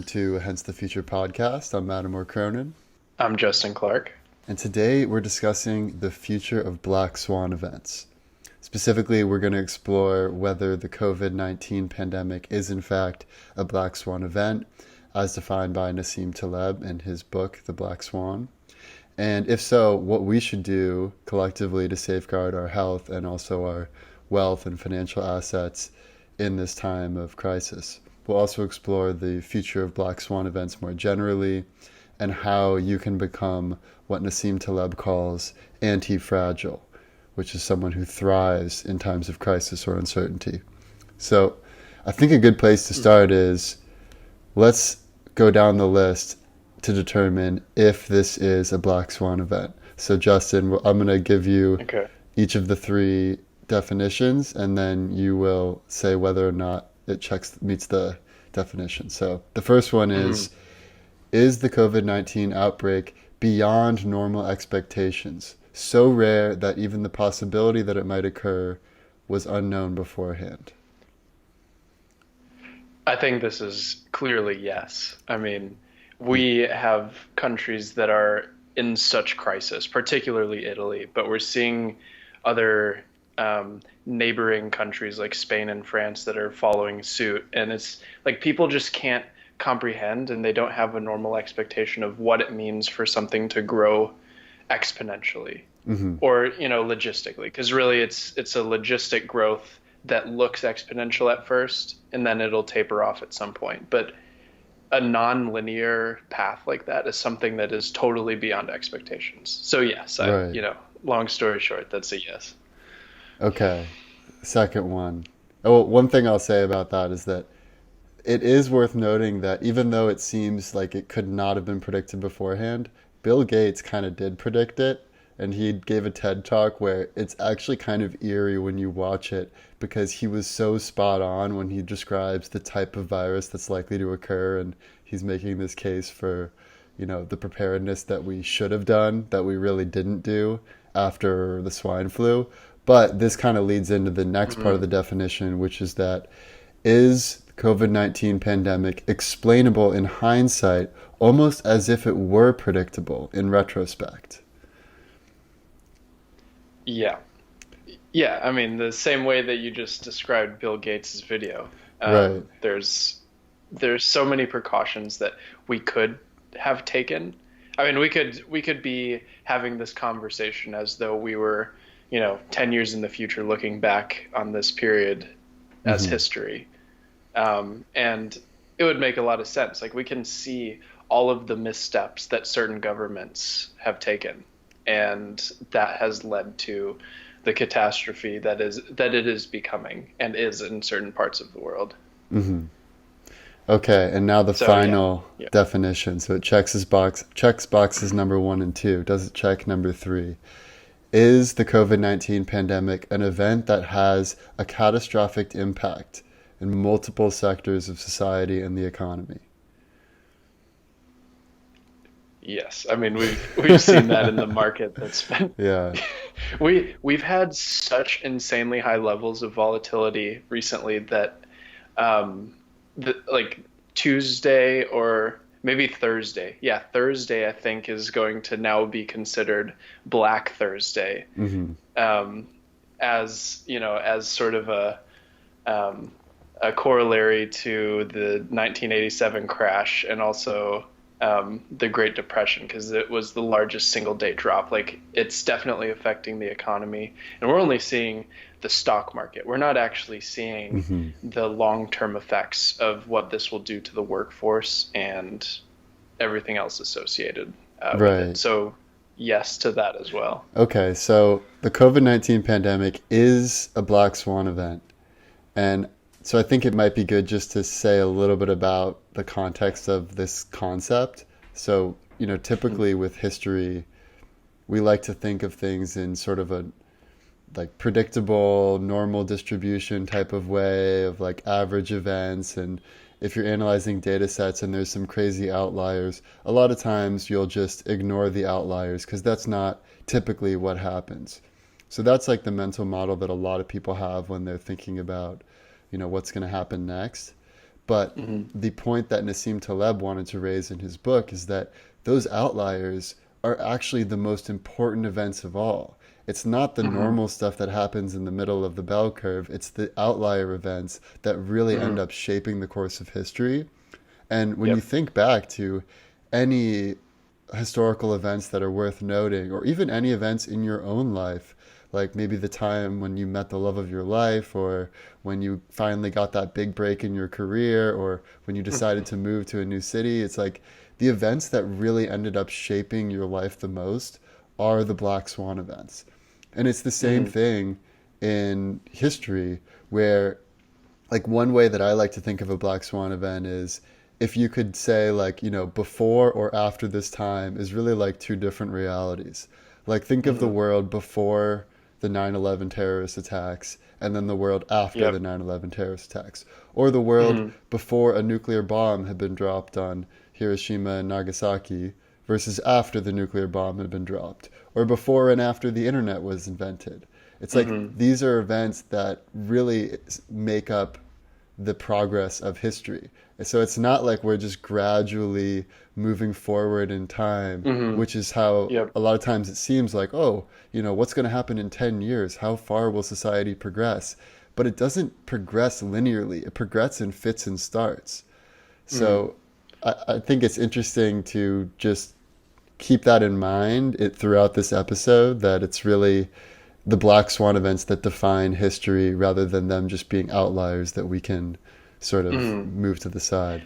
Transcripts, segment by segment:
to Hence the Future podcast. I'm Mattimore. I'm Justin Clark. And today we're discussing the future of Black Swan events. Specifically, we're going to explore whether the COVID-19 pandemic is in fact a Black Swan event, as defined by Nassim Taleb in his book, The Black Swan. And if so, what we should do collectively to safeguard our health and also our wealth and financial assets in this time of crisis. We'll also explore the future of Black Swan events more generally and how you can become what Nassim Taleb calls antifragile, which is someone who thrives in times of crisis or uncertainty. So I think a good place to start is let's go down the list to determine if this is a Black Swan event. So Justin, I'm going to give you each of the three definitions, and then you will say whether or not it meets the definition. So the first one is the COVID-19 outbreak beyond normal expectations, so rare that even the possibility that it might occur was unknown beforehand? I think this is clearly yes. I mean, we have countries that are in such crisis, particularly Italy, but we're seeing other neighboring countries like Spain and France that are following suit. And it's like people just can't comprehend and they don't have a normal expectation of what it means for something to grow exponentially or, logistically. Because really it's a logistic growth that looks exponential at first and then it'll taper off at some point. But a non-linear path like that is something that is totally beyond expectations. So yes, Right. Long story short, that's a yes. Okay. Second one. Oh, one thing I'll say about that is that it is worth noting that even though it seems like it could not have been predicted beforehand, Bill Gates kind of did predict it. And he gave a TED talk where it's actually kind of eerie when you watch it because he was so spot on when he describes the type of virus that's likely to occur. And he's making this case for, the preparedness that we should have done, that we really didn't do after the swine flu. But this kind of leads into the next part of the definition, which is that is the COVID-19 pandemic explainable in hindsight, almost as if it were predictable in retrospect? Yeah. Yeah, I mean, the same way that you just described Bill Gates' video. Right. There's so many precautions that we could have taken. I mean, we could be having this conversation as though we were, 10 years in the future looking back on this period as history. And it would make a lot of sense. Like we can see all of the missteps that certain governments have taken. And that has led to the catastrophe that it is becoming and is in certain parts of the world. Okay, and now the final yeah. definition. So it checks boxes number 1 and 2. Does it check number 3? Is the COVID-19 pandemic an event that has a catastrophic impact in multiple sectors of society and the economy? Yes, I mean we've seen that in the market. That's been Yeah. we've had such insanely high levels of volatility recently that like Tuesday or maybe Thursday. Yeah, Thursday I think is going to now be considered Black Thursday, as sort of a corollary to the 1987 crash and also the Great Depression, because it was the largest single day drop. Like it's definitely affecting the economy, and we're only seeing the stock market. We're not actually seeing the long-term effects of what this will do to the workforce and everything else associated with Right. it. So yes to that as well. Okay, so the COVID-19 pandemic is a Black Swan event. And so I think it might be good just to say a little bit about the context of this concept. So, typically with history, we like to think of things in sort of a like predictable, normal distribution type of way of like average events. And if you're analyzing data sets and there's some crazy outliers, a lot of times you'll just ignore the outliers because that's not typically what happens. So that's like the mental model that a lot of people have when they're thinking about, what's going to happen next. But Hmm. the point that Nassim Taleb wanted to raise in his book is that those outliers are actually the most important events of all. It's not the Hmm. normal stuff that happens in the middle of the bell curve. It's the outlier events that really end Hmm. up shaping the course of history. And when you Yep. think back to any historical events that are worth noting, or even any events in your own life, like maybe the time when you met the love of your life, or when you finally got that big break in your career, or when you decided to move to a new city, it's like the events that really ended up shaping your life the most are the Black Swan events. And it's the same Hmm. thing in history, where like one way that I like to think of a Black Swan event is if you could say like, before or after this time is really like two different realities. Like think of the Hmm. world before the 9/11 terrorist attacks and then the world after the Yep. 9/11 terrorist attacks, or the world Hmm. before a nuclear bomb had been dropped on Hiroshima and Nagasaki versus after the nuclear bomb had been dropped, or before and after the internet was invented. It's like Hmm. these are events that really make up the progress of history. So it's not like we're just gradually moving forward in time, Hmm. which is how Yep. a lot of times it seems like, oh, what's going to happen in 10 years? How far will society progress? But it doesn't progress linearly, it progresses in fits and starts. Hmm. So I think it's interesting to just keep that in mind throughout this episode, that it's really the Black Swan events that define history rather than them just being outliers that we can sort of Hmm. move to the side.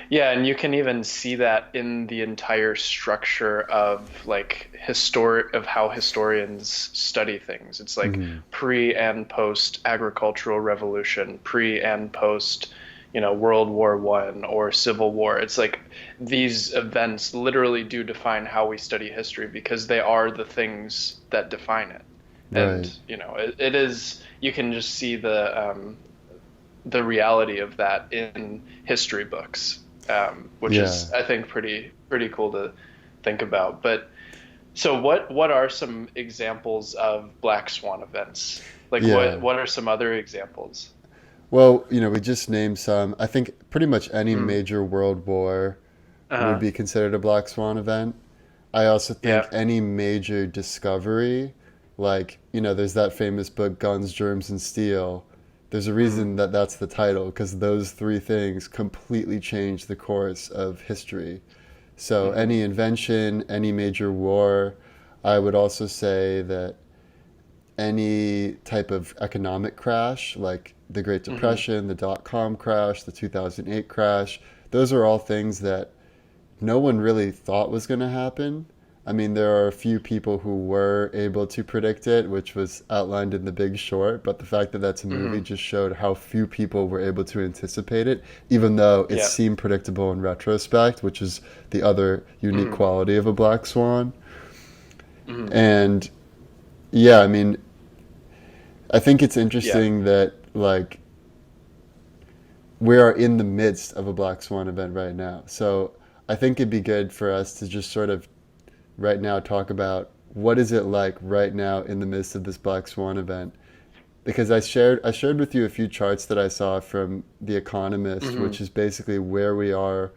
Yeah, and you can even see that in the entire structure of like historic of how historians study things. It's like Hmm. pre and post agricultural revolution, pre and post, World War One or Civil War. It's like these events literally do define how we study history because they are the things that define it. And, Right. it is you can just see the reality of that in history books, which Yeah. is I think pretty cool to think about. But so what are some examples of Black Swan events? Like Yeah. what are some other examples? Well, we just named some. I think pretty much any Hmm. major world war would Uh-huh. be considered a Black Swan event. I also think Yeah. any major discovery, like, there's that famous book, Guns, Germs, and Steel. There's a Hmm. reason that that's the title, because those three things completely changed the course of history. So, Hmm. any invention, any major war, I would also say that any type of economic crash, like the Great Hmm. Depression, the dot-com crash, the 2008 crash, those are all things that no one really thought was going to happen. I mean, there are a few people who were able to predict it, which was outlined in The Big Short, but the fact that that's a movie Hmm. just showed how few people were able to anticipate it, even though it Yeah. seemed predictable in retrospect, which is the other unique Hmm. quality of a Black Swan. Hmm. And yeah, I mean, I think it's Yeah. interesting that, like, we are in the midst of a Black Swan event right now. So I think it'd be good for us to just sort of right now talk about what is it like right now in the midst of this Black Swan event. Because I shared with you a few charts that I saw from The Economist, Hmm. which is basically where we are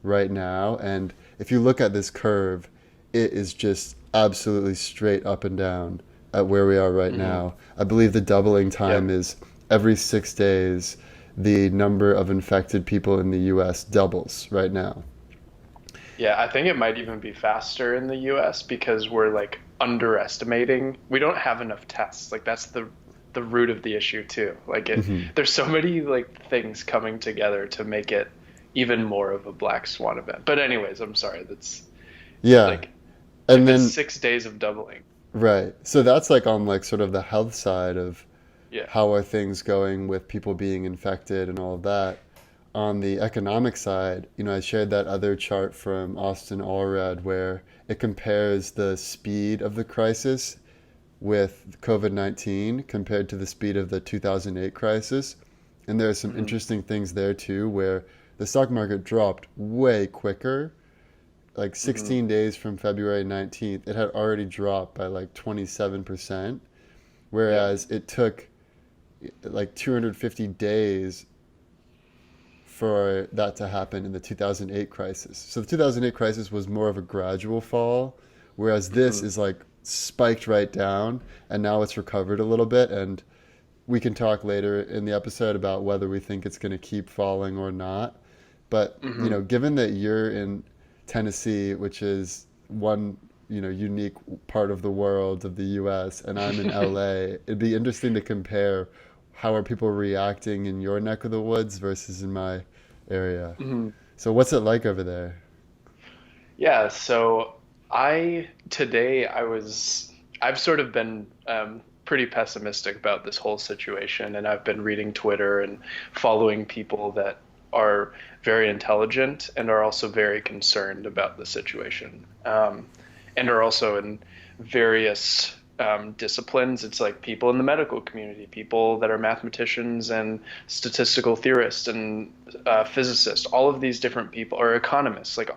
right now. And if you look at this curve, it is just absolutely straight up and down at where we are right Hmm. now. I believe the doubling time Yep. is every 6 days, the number of infected people in the US doubles right now. Yeah, I think it might even be faster in the US because we're like underestimating. We don't have enough tests. Like that's the root of the issue too. Hmm. There's so many like things coming together to make it even more of a black swan event. But anyways, I'm sorry. That's Yeah. like And if it's then, 6 days of doubling. right. So that's like on like sort of the health side of Yeah. how are things going with people being infected and all of that. On the economic side, I shared that other chart from Austin Allred where it compares the speed of the crisis with COVID-19 compared to the speed of the 2008 crisis. And there are some Hmm. interesting things there too, where the stock market dropped way quicker. Like Hmm. 16 days from February 19th, it had already dropped by like 27%, Yep. whereas it took like 250 days for that to happen in the 2008 crisis. So the 2008 crisis was more of a gradual fall, whereas this Hmm. is like spiked right down, and now it's recovered a little bit. And we can talk later in the episode about whether we think it's going to keep falling or not. But, Hmm. given that you're in Tennessee, which is one, unique part of the world of the US, and I'm in LA, it'd be interesting to compare how are people reacting in your neck of the woods versus in my area. Hmm. So what's it like over there? Yeah, so today I've sort of been pretty pessimistic about this whole situation, and I've been reading Twitter and following people that are very intelligent and are also very concerned about the situation, and are also in various disciplines. It's like people in the medical community, people that are mathematicians and statistical theorists and physicists, all of these different people, or economists, like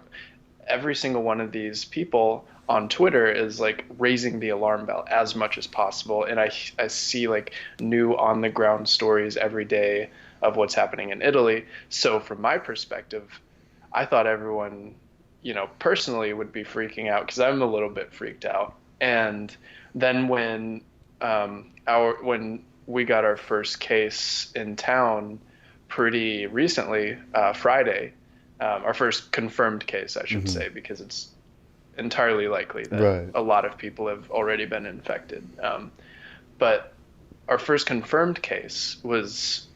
every single one of these people on Twitter is like raising the alarm bell as much as possible. And I see like new on the ground stories every day of what's happening in Italy. So from my perspective, I thought everyone, personally would be freaking out because I'm a little bit freaked out. And then when we got our first case in town pretty recently, Friday, our first confirmed case, I should Hmm. say, because it's entirely likely that Right. a lot of people have already been infected. But our first confirmed case was,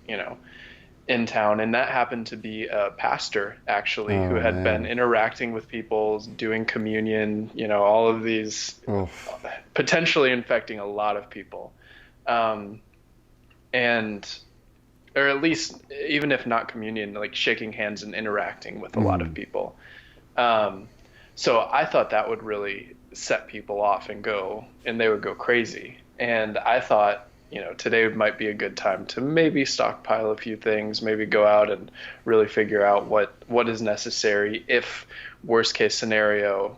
in town, and that happened to be a pastor actually who Oh had been man. interacting with people, doing communion, all of these, Oh. potentially infecting a lot of people. Um, and or at least even if not communion, like shaking hands and interacting with a lot of Mm. people. Um, so I thought that would really set people off and they would go crazy. And I thought, today might be a good time to maybe stockpile a few things, maybe go out and really figure out what is necessary if worst case scenario,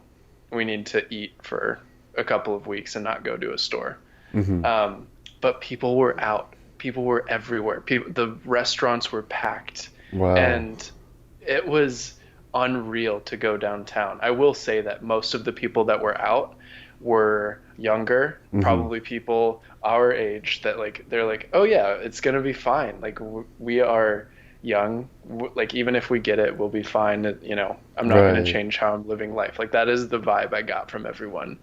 we need to eat for a couple of weeks and not go to a store. Hmm. Um, but people were out. People were everywhere. The restaurants were packed, Wow. and it was unreal to go downtown. I will say that most of the people that were out were younger, Hmm. probably people our age that like they're like, "Oh yeah, it's gonna be fine. Like we are young. Like even if we get it, we'll be fine. I'm not gonna Right. change how I'm living life." Like that is the vibe I got from everyone.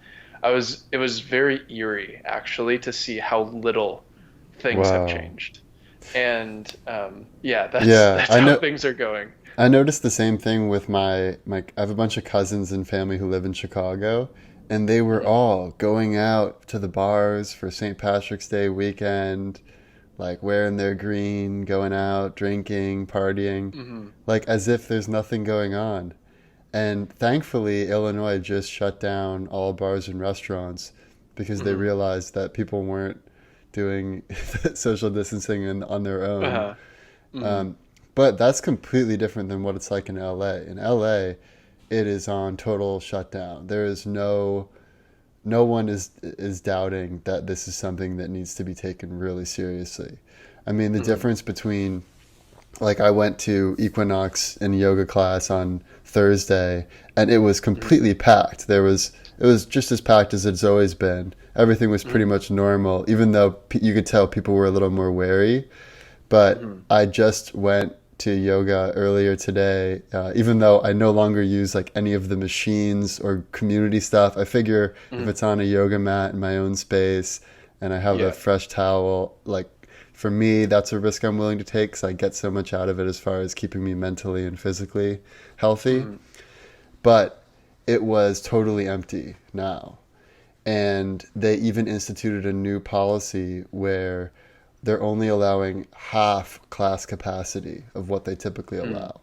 It was very eerie actually to see how little things have Wow. changed. And yeah, Yeah, that's how things are going. I noticed the same thing with my I have a bunch of cousins and family who live in Chicago, and they were Hmm. all going out to the bars for St. Patrick's Day weekend, like wearing their green, going out, drinking, partying, Hmm. like as if there's nothing going on. And thankfully, Illinois just shut down all bars and restaurants because they Hmm. realized that people weren't doing social distancing on their own. Uh-huh. Hmm. Um, but that's completely different than what it's like in LA. In LA, it is on total shutdown. There is no one is doubting that this is something that needs to be taken really seriously. I mean, the Hmm. difference between like I went to Equinox in yoga class on Thursday and it was Hmm. completely packed. It was just as packed as it's always been. Everything was pretty Hmm. much normal, even though you could tell people were a little more wary. But Hmm. I just went to yoga earlier today, even though I no longer use like any of the machines or community stuff. I figure if Hmm. it's on a yoga mat in my own space and I have a Yeah. fresh towel, like for me, that's a risk I'm willing to take because I get so much out of it as far as keeping me mentally and physically healthy. Hmm. But it was totally empty now. And they even instituted a new policy where they're only allowing half class capacity of what they typically Hmm. allow.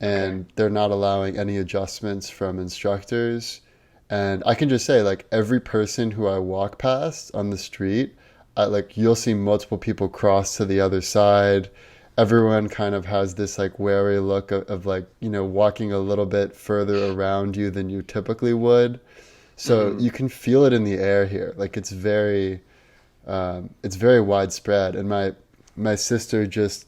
Okay. And they're not allowing any adjustments from instructors. And I can just say, like, every person who I walk past on the street, like, you'll see multiple people cross to the other side. Everyone kind of has this, like, wary look of like, walking a little bit further around you than you typically would. So Hmm. you can feel it in the air here. Like, it's very widespread. And my sister just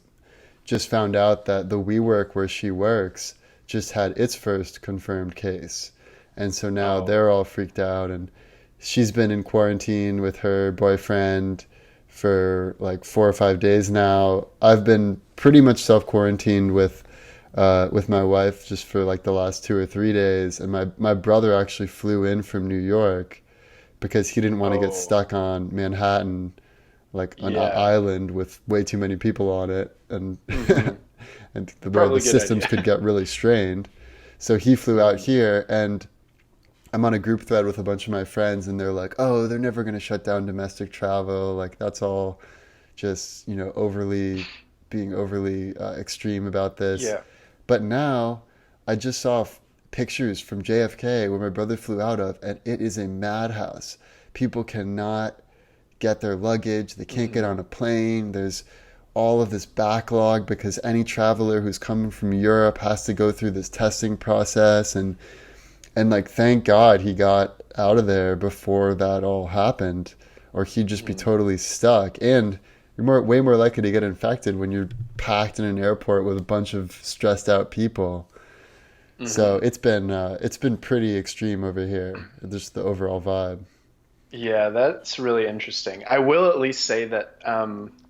just found out that the WeWork where she works just had its first confirmed case. And so now Oh, they're all freaked out, and she's been in quarantine with her boyfriend for like 4 or 5 days now. I've been pretty much self-quarantined with my wife just for like the last 2 or 3 days, and my brother actually flew in from New York because he didn't want to get oh, stuck on Manhattan, like an yeah. island with way too many people on it, and Hmm. and where the Probably a good systems idea. could get really strained. So he flew out Hmm. here, and I'm on a group thread with a bunch of my friends, and they're like, "Oh, they're never going to shut down domestic travel. Like that's all just overly being overly extreme about this." Yeah. But now I just saw pictures from JFK where my brother flew out of, and it is a madhouse. People cannot get their luggage, they can't get Hmm. on a plane. There's all of this backlog because any traveler who's coming from Europe has to go through this testing process, and like thank God he got out of there before that all happened, or he'd just be Hmm. totally stuck. And you're way more likely to get infected when you're packed in an airport with a bunch of stressed out people. So Hmm. it's been pretty extreme over here. Just the overall vibe. Yeah, that's really interesting. I will at least say that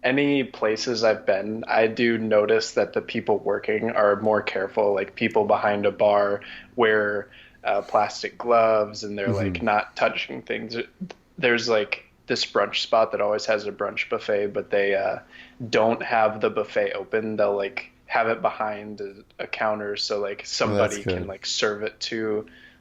any places I've been, I do notice that the people working are more careful. Like people behind a bar wear plastic gloves and they're Hmm. like not touching things. There's like this brunch spot that always has a brunch buffet, but they don't have the buffet open. They'll like have it behind a counter so like Well, that's somebody can good. like serve it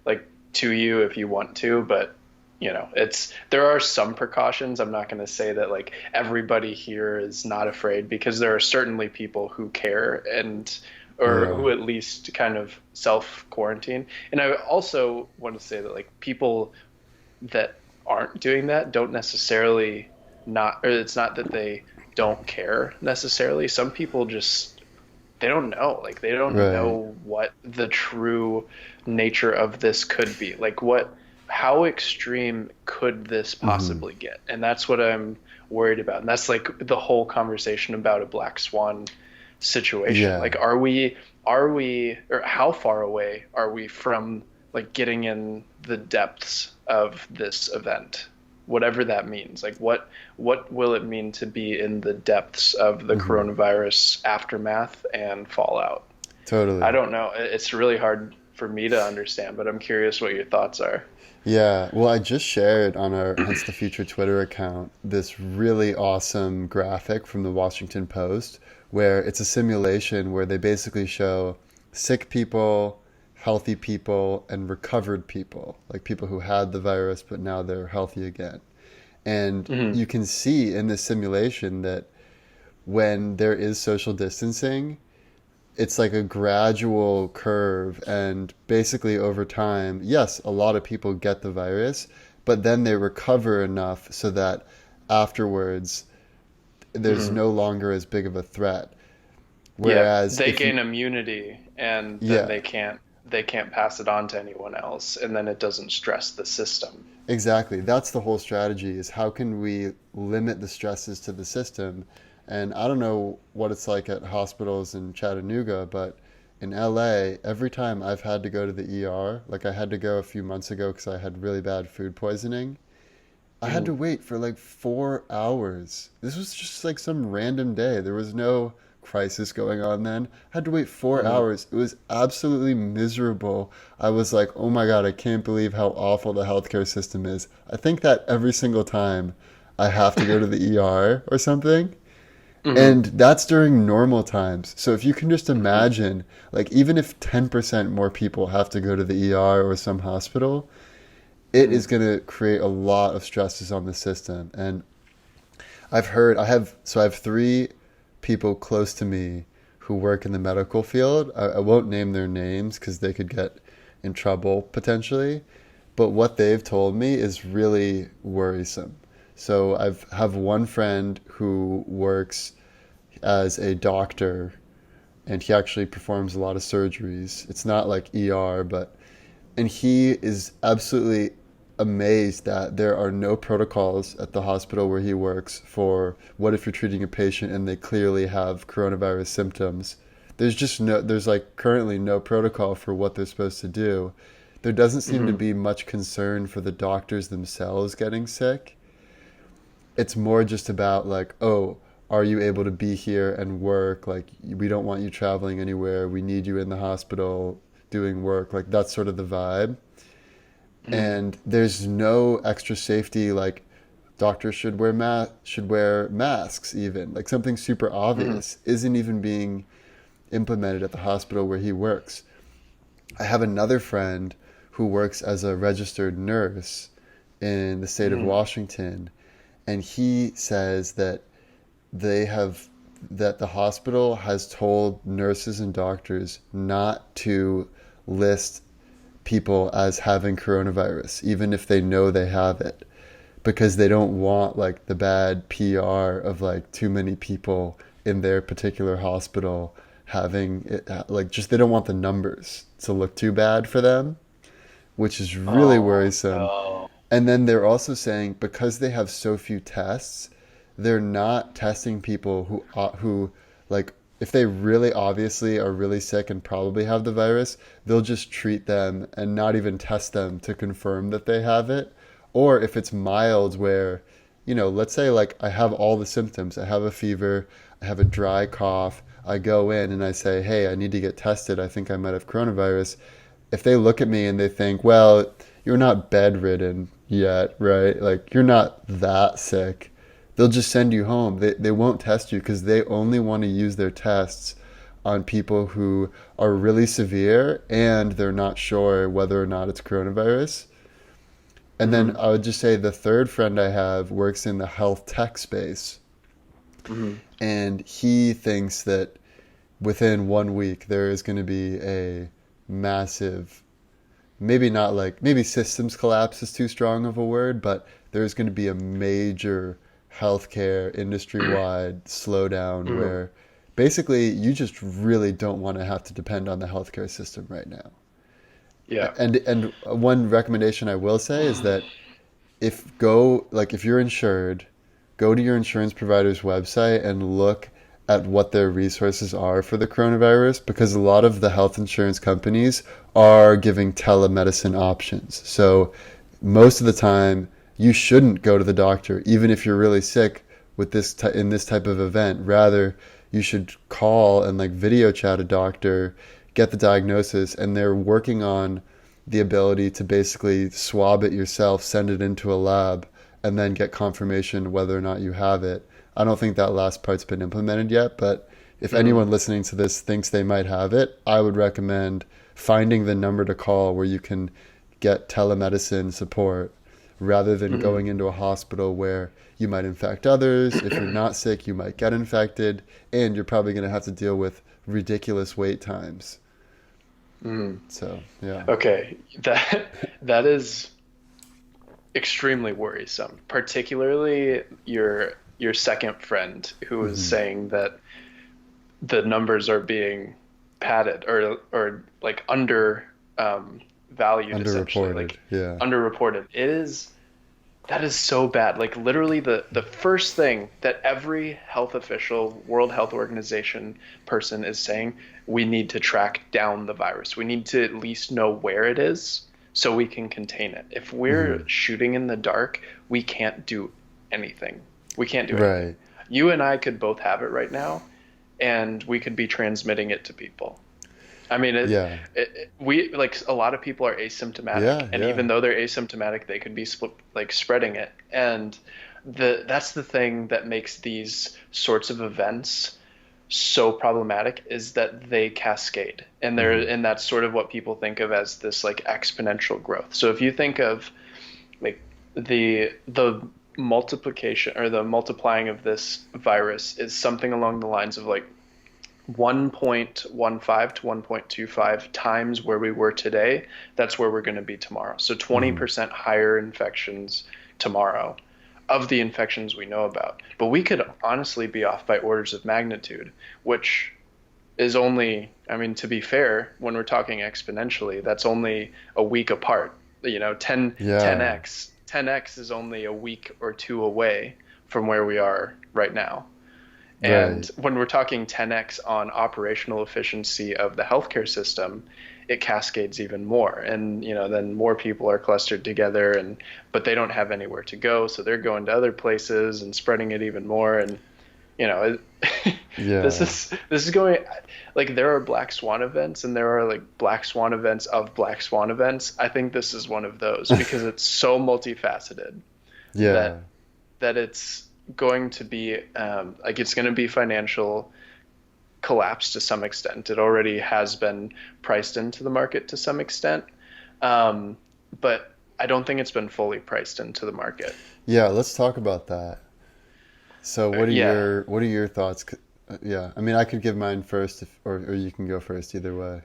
like to you if you want to, but it's there are some precautions. I'm not going to say that like everybody here is not afraid because there are certainly people who care and or Yeah. who at least kind of self quarantine. And I also want to say that like people that aren't doing that don't necessarily not or it's not that they don't care necessarily. Some people just they don't know. Like they don't Right. know what the true nature of this could be. Like how extreme could this Hmm. possibly get? And that's what I'm worried about. And that's like the whole conversation about a black swan situation. Yeah. Like or how far away are we from like getting in the depths of this event? Whatever that means. Like what will it mean to be in the depths of the Hmm. coronavirus aftermath and fallout? I Totally. don't know. It's really hard for me to understand, but I'm curious what your thoughts are. Yeah, well, I just shared on our Hence the Future Twitter account this really awesome graphic from the Washington Post where it's a simulation where they basically show sick people, healthy people, and recovered people, like people who had the virus but now they're healthy again. And Hmm. you can see in this simulation that when there is social distancing, it's like a gradual curve, and basically over time, yes, a lot of people get the virus, but then they recover enough so that afterwards there's Hmm. no longer as big of a threat. Yep, Whereas they if you gain immunity and then yeah, they can't pass it on to anyone else and then it doesn't stress the system. exactly. That's the whole strategy, is how can we limit the stresses to the system? And I don't know what it's like at hospitals in Chattanooga, but in LA, every time I've had to go to the ER, like I had to go a few months ago because I had really bad food poisoning, I had to Hmm. wait for like 4 hours. This was just like some random day. There was no crisis going on then. I had to wait four Hmm. hours. It was absolutely miserable. I was like, oh my God, I can't believe how awful the healthcare system is. I think that every single time I have to go to the ER or something. Hmm. And that's during normal times. So if you can just Hmm. imagine, like, even if 10% more people have to go to the ER or some hospital, it Hmm. is going to create a lot of stresses on the system. And I have three people close to me who work in the medical field. I won't name their names because they could get in trouble potentially. But what they've told me is really worrisome. So have one friend who works as a doctor, and he actually performs a lot of surgeries. It's not like ER, but and he is absolutely amazed that there are no protocols at the hospital where he works for what if you're treating a patient and they clearly have coronavirus symptoms. There's like currently no protocol for what they're supposed to do. There doesn't seem to Hmm. be much concern for the doctors themselves getting sick. It's more just about like, oh, are you able to be here and work? Like, we don't want you traveling anywhere. We need you in the hospital doing work. Like, that's sort of the vibe. Hmm. And there's no extra safety. Like, doctors should wear masks even. Like, something super Hmm. obvious isn't even being implemented at the hospital where he works. I have another friend who works as a registered nurse in the state of Hmm. Washington, and he says that they have that the hospital has told nurses and doctors not to list people as having coronavirus, even if they know they have it, because they don't want like the bad PR of like too many people in their particular hospital having it, like just they don't want the numbers to look too bad for them, which is really Oh worrisome. no. And then they're also saying because they have so few tests, they're not testing people who like if they really obviously are really sick and probably have the virus, they'll just treat them and not even test them to confirm that they have it. Or if it's mild where, let's say like I have all the symptoms. I have a fever, I have a dry cough. I go in and I say, "Hey, I need to get tested. I think I might have coronavirus." If they look at me and they think, "Well, you're not bedridden yet, right? Like you're not that sick." They'll just send you home. They won't test you because they only want to use their tests on people who are really severe and they're not sure whether or not it's coronavirus. And then Hmm. I would just say the third friend I have works in the health tech space, Hmm. and he thinks that within 1 week there is going to be a massive, maybe not like, maybe systems collapse is too strong of a word, but there's going to be a major healthcare industry wide slowdown Hmm. where basically you just really don't want to have to depend on the healthcare system right now. Yeah. And one recommendation I will say is that if you're insured, go to your insurance provider's website and look at what their resources are for the coronavirus because a lot of the health insurance companies are giving telemedicine options. So most of the time you shouldn't go to the doctor even if you're really sick in this type of event. Rather, you should call and like video chat a doctor, get the diagnosis, and they're working on the ability to basically swab it yourself, send it into a lab, and then get confirmation whether or not you have it. I don't think that last part's been implemented yet, but if Hmm. anyone listening to this thinks they might have it, I would recommend finding the number to call where you can get telemedicine support rather than Hmm. going into a hospital where you might infect others. If you're not sick, you might get infected, and you're probably going to have to deal with ridiculous wait times. Hmm. So, yeah. Okay. That is extremely worrisome, particularly your second friend who was Hmm. saying that the numbers are being padded or like valued essentially, Underreported. like Yeah. underreported. That is so bad. Like literally the first thing that every health official, World Health Organization person is saying, we need to track down the virus. We need to at least know where it is so we can contain it. If we're Hmm. shooting in the dark, we can't do anything. We can't do anything. Right. You and I could both have it right now, and we could be transmitting it to people. I mean, Yeah. we like a lot of people are asymptomatic, Yeah. and Yeah. even though they're asymptomatic, they could be like spreading it. And that's the thing that makes these sorts of events so problematic is that they cascade, Hmm. and that's sort of what people think of as this like exponential growth. So if you think of like the multiplication or the multiplying of this virus is something along the lines of like 1.15 to 1.25 times where we were today, that's where we're going to be tomorrow. So Hmm. 20% higher infections tomorrow of the infections we know about. But we could honestly be off by orders of magnitude, which is only, I mean, to be fair, when we're talking exponentially, that's only a week apart. Yeah. 10x is only a week or two away from where we are right now. And Right. when we're talking 10x on operational efficiency of the healthcare system, it cascades even more. And, then more people are clustered together but they don't have anywhere to go, so they're going to other places and spreading it even more. And, this Yeah. is this is going like there are Black Swan events and there are like Black Swan events of Black Swan events. I think this is one of those because it's so multifaceted Yeah. that it's going to be it's going to be financial collapse to some extent. It already has been priced into the market to some extent, but I don't think it's been fully priced into the market. Yeah, let's talk about that. So Yeah, what are your thoughts? Yeah, I mean, I could give mine first, or you can go first. Either way.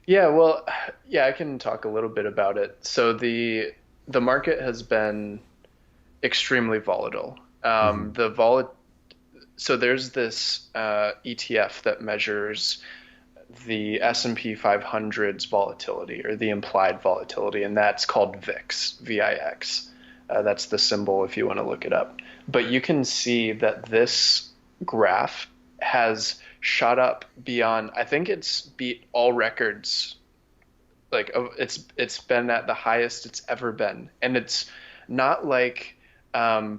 yeah. Well, yeah, I can talk a little bit about it. So the market has been extremely volatile. Hmm. So there's this ETF that measures the S&P 500's volatility or the implied volatility, and that's called VIX, VIX. That's the symbol if you want to look it up. But you can see that this graph has shot up beyond, I think it's beat all records. It's been at the highest it's ever been, and it's not like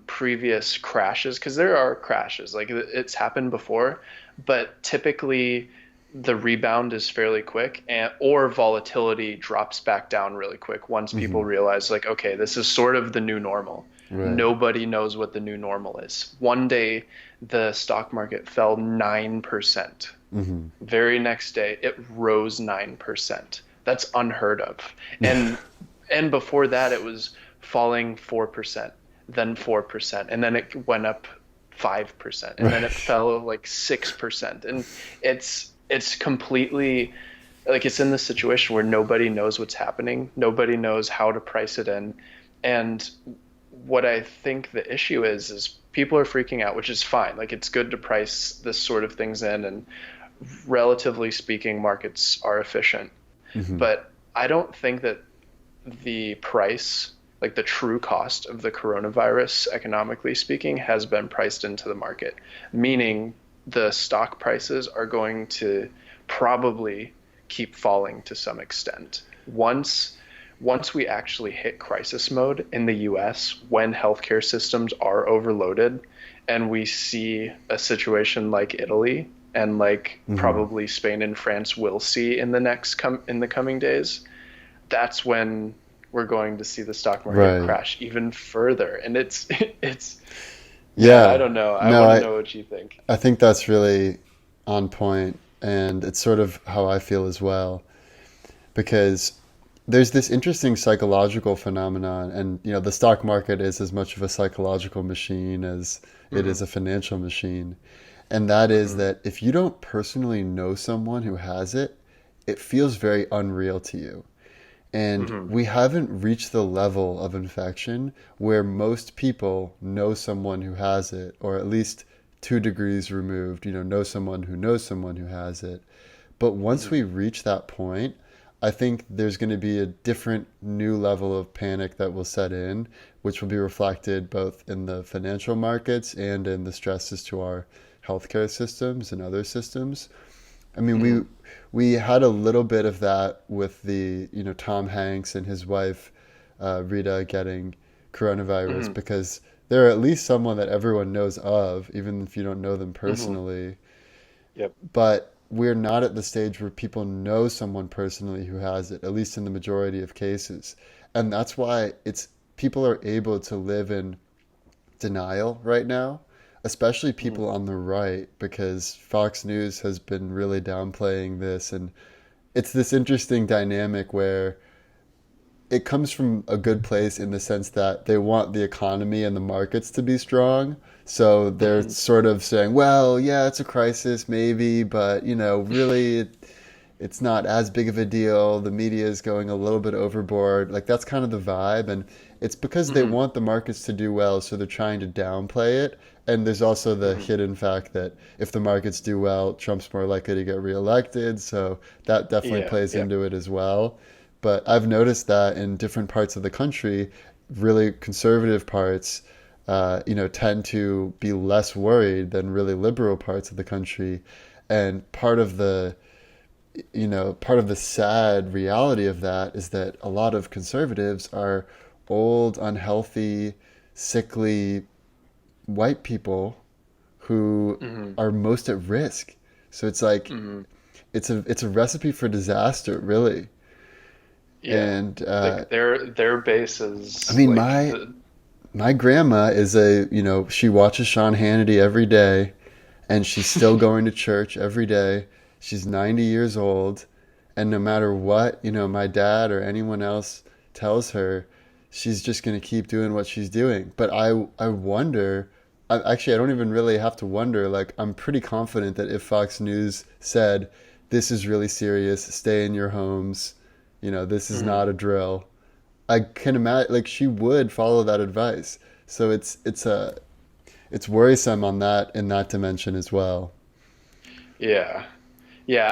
previous crashes because there are crashes like it's happened before, but typically the rebound is fairly quick and or volatility drops back down really quick once people Hmm. realize like okay, this is sort of the new normal. Right. Nobody knows what the new normal is. One day the stock market fell 9%. Hmm. Very next day it rose 9%. That's unheard of. And before that it was falling 4%, then 4%, and then it went up 5%, and then it Right. fell like 6%. And it's completely like it's in this situation where nobody knows what's happening. Nobody knows how to price it in. And what I think the issue is people are freaking out, which is fine. Like it's good to price this sort of things in, and relatively speaking, markets are efficient. Hmm. But I don't think that the price, like the true cost of the coronavirus, economically speaking, has been priced into the market, meaning the stock prices are going to probably keep falling to some extent. Once we actually hit crisis mode in the US, when healthcare systems are overloaded, and we see a situation like Italy and like Hmm. probably Spain and France will see in the coming days, that's when we're going to see the stock market Right. crash even further. And it's yeah, I Yeah. don't know. I No, want to I know what you think. I think that's really on point, and it's sort of how I feel as well. Because there's this interesting psychological phenomenon, and the stock market is as much of a psychological machine as it Hmm. is a financial machine. And that is Hmm. that if you don't personally know someone who has it, it feels very unreal to you. And Hmm. we haven't reached the level of infection where most people know someone who has it, or at least 2 degrees removed, know someone who knows someone who has it. But once Hmm. we reach that point, I think there's going to be a different new level of panic that will set in, which will be reflected both in the financial markets and in the stresses to our healthcare systems and other systems. I mean, we Hmm. we had a little bit of that with the Tom Hanks and his wife Rita getting coronavirus Hmm. because they're at least someone that everyone knows of, even if you don't know them Hmm. personally. Yep. But we're not at the stage where people know someone personally who has it, at least in the majority of cases. And that's why it's people are able to live in denial right now, especially Hmm. people on the right, because Fox News has been really downplaying this. And it's this interesting dynamic where it comes from a good place in the sense that they want the economy and the markets to be strong. So they're Hmm. sort of saying, well, yeah, it's a crisis, maybe, but, really, it's not as big of a deal. The media is going a little bit overboard. Like, that's kind of the vibe. And it's because they Hmm. want the markets to do well, so they're trying to downplay it. And there's also the Hmm. hidden fact that if the markets do well, Trump's more likely to get reelected. So that definitely Yeah. plays Yeah. into it as well. But I've noticed that in different parts of the country, really conservative parts, tend to be less worried than really liberal parts of the country. And part of the sad reality of that is that a lot of conservatives are old, unhealthy, sickly white people who Hmm. are most at risk. So it's like Hmm. it's a recipe for disaster, really. Yeah. And Like their base I is mean, like my the. my grandma is she watches Sean Hannity every day, and she's still going to church every day. She's 90 years old, and no matter what, my dad or anyone else tells her, she's just going to keep doing what she's doing. But I wonder, actually, I don't even really have to wonder. Like, I'm pretty confident that if Fox News said, this is really serious, stay in your homes, this is Mhm. not a drill, I can imagine, like, she would follow that advice. So it's worrisome on that in that dimension as well. Yeah. Yeah,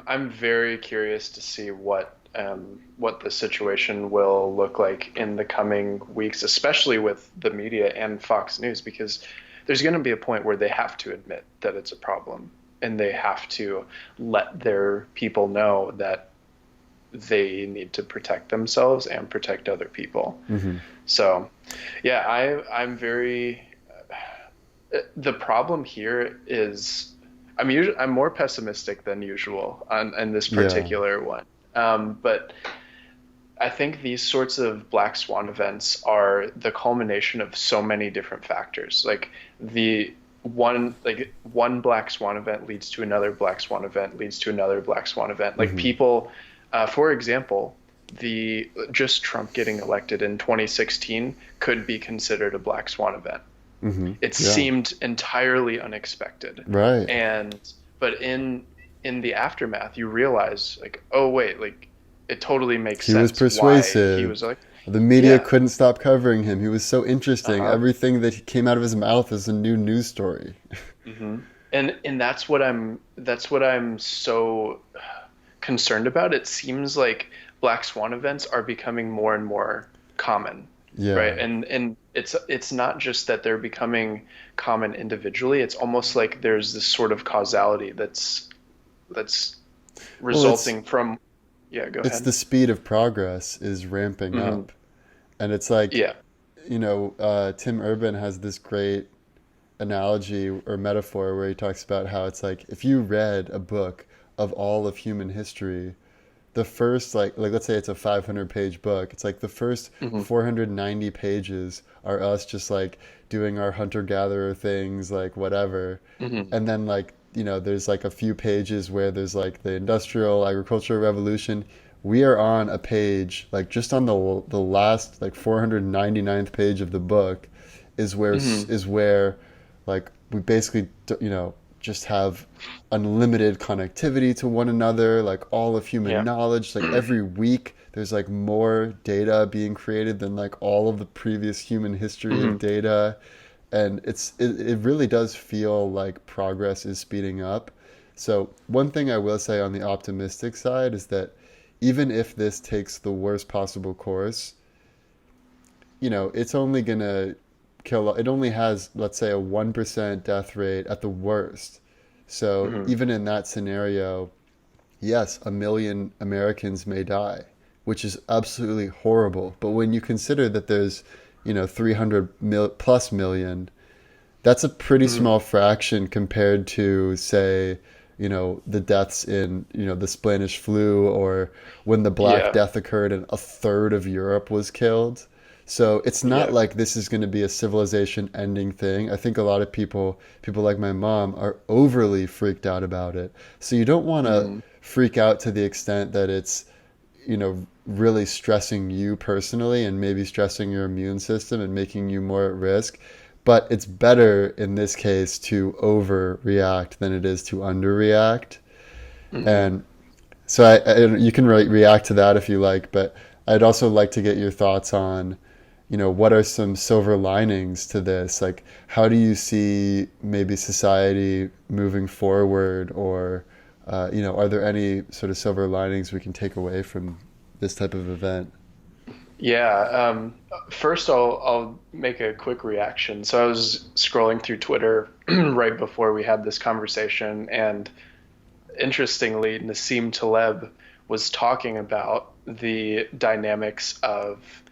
I'm very curious to see what the situation will look like in the coming weeks, especially with the media and Fox News, because there's going to be a point where they have to admit that it's a problem and they have to let their people know that they need to protect themselves and protect other people. Hmm. So, yeah, I'm very the problem here is I'm more pessimistic than usual on this Yeah. particular one. But I think these sorts of black swan events are the culmination of so many different factors. The one black swan event leads to another black swan event leads to another black swan event. Like Hmm. people, for example, the just Trump getting elected in 2016 could be considered a black swan event. Hmm. It Yeah. seemed entirely unexpected. Right. And but in the aftermath, you realize like, oh wait, like it totally makes He was sense why he persuasive. was like, The media yeah, couldn't stop covering him. He was so interesting. uh-huh. Everything that came out of his mouth is a new news story. Hmm. And that's what I'm so concerned about. It seems like black swan events are becoming more and more common, right? Yeah. And it's not just that they're becoming common individually. It's almost like there's this sort of causality that's Well, resulting from. Yeah, go it's ahead. the speed of progress is ramping Hmm. up. And it's like, Yeah. Tim Urban has this great analogy or metaphor where he talks about how it's like if you read a book of all of human history, the first like let's say it's a 500-page book, it's like the first Hmm. 490 pages are us just like doing our hunter gatherer things, like whatever. Hmm. And then like there's like a few pages where there's like the industrial agricultural revolution. We are on a page like just on the last like 499th page of the book Hmm. is where like we basically just have unlimited connectivity to one another, like all of human Yeah. knowledge. Like every week there's like more data being created than like all of the previous human history of Hmm. data. And it really does feel like progress is speeding up. So one thing I will say on the optimistic side is that even if this takes the worst possible course, it's only gonna kill. It only has, let's say, a 1% death rate at the worst. So Hmm. even in that scenario, yes, 1 million Americans may die, which is absolutely horrible. But when you consider that there's 300 plus million, that's a pretty Hmm. small fraction compared to, say, the deaths in, the Spanish flu, or when the Black Yeah. Death occurred and a third of Europe was killed. So it's not Yeah. like this is going to be a civilization ending thing. I think a lot of people like my mom, are overly freaked out about it. So you don't want to Hmm. freak out to the extent that it's, really stressing you personally and maybe stressing your immune system and making you more at risk. But it's better in this case to overreact than it is to underreact. Hmm. And so you can react to that if you like, but I'd also like to get your thoughts on, what are some silver linings to this? Like, how do you see maybe society moving forward, or, are there any sort of silver linings we can take away from this type of event? Yeah. First, I'll make a quick reaction. So I was scrolling through Twitter right before we had this conversation, and interestingly, Nassim Taleb was talking about the dynamics of,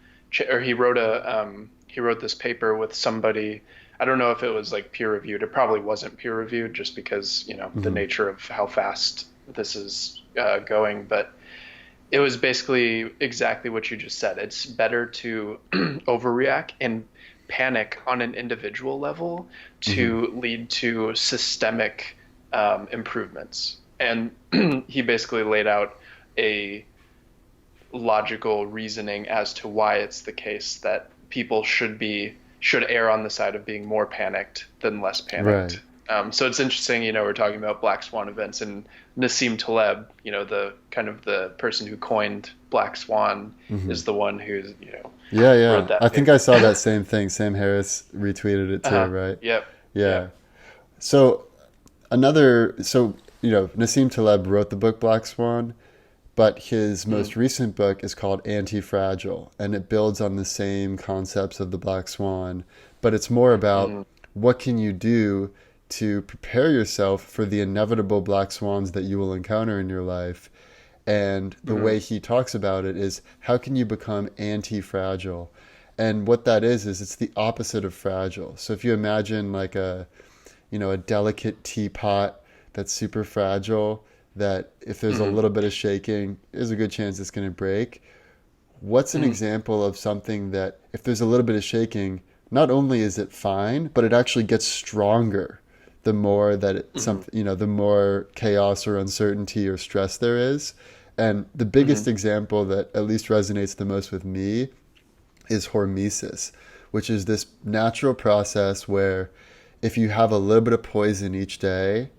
or he wrote this paper with somebody. I don't know if it was like peer reviewed. It probably wasn't peer reviewed, just because the Hmm. nature of how fast this is going. But it was basically exactly what you just said. It's better to overreact and panic on an individual level Hmm. to lead to systemic improvements. And he basically laid out a logical reasoning as to why it's the case that people should err on the side of being more panicked than less Right. panicked. So it's interesting, we're talking about Black Swan events, and Nassim Taleb, the kind of the person who coined Black Swan, Hmm. is the one who's Yeah, wrote yeah. I that think I paper. saw that same thing. Sam Harris retweeted it too, Uh-huh. right? Yep. Yeah. Yep. So Nassim Taleb wrote the book Black Swan, but his Mm-hmm. most recent book is called Antifragile, and it builds on the same concepts of the Black Swan, but it's more about Mm-hmm. what can you do to prepare yourself for the inevitable black swans that you will encounter in your life. And the Mm-hmm. way he talks about it is how can you become anti-fragile? And what that is it's the opposite of fragile. So if you imagine like a delicate teapot that's super fragile, that if there's a Mm-hmm. little bit of shaking, there's a good chance it's going to break. What's an Mm-hmm. example of something that if there's a little bit of shaking, not only is it fine, but it actually gets stronger the more that Mm-hmm. the more chaos or uncertainty or stress there is. And the Mm-hmm. biggest example that at least resonates the most with me is hormesis, which is this natural process where if you have a little bit of poison each day,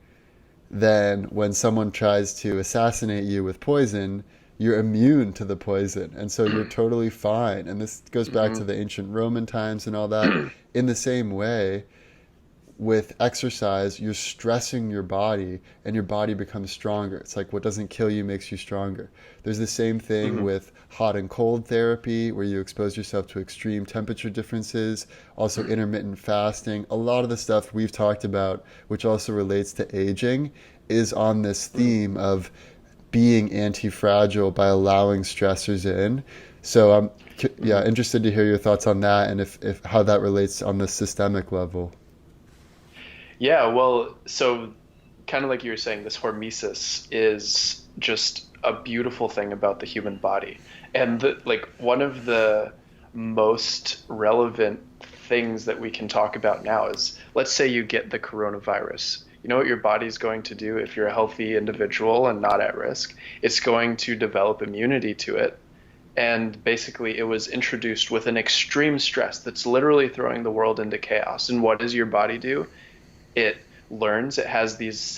then when someone tries to assassinate you with poison, you're immune to the poison. And so you're totally fine. And this goes back to Mm-hmm. the ancient Roman times and all that. In the same way, with exercise, you're stressing your body and your body becomes stronger. It's like what doesn't kill you makes you stronger. There's the same thing Mm-hmm. with hot and cold therapy, where you expose yourself to extreme temperature differences, also intermittent fasting. A lot of the stuff we've talked about, which also relates to aging, is on this Mm-hmm. theme of being anti-fragile by allowing stressors in. So I'm Mm-hmm. interested to hear your thoughts on that and if how that relates on the systemic level. Yeah, well, so kind of like you were saying, this hormesis is just a beautiful thing about the human body. And like one of the most relevant things that we can talk about now is, let's say you get the coronavirus. You know what your body's going to do if you're a healthy individual and not at risk? It's going to develop immunity to it. And basically, it was introduced with an extreme stress that's literally throwing the world into chaos. And what does your body do? It learns, it has these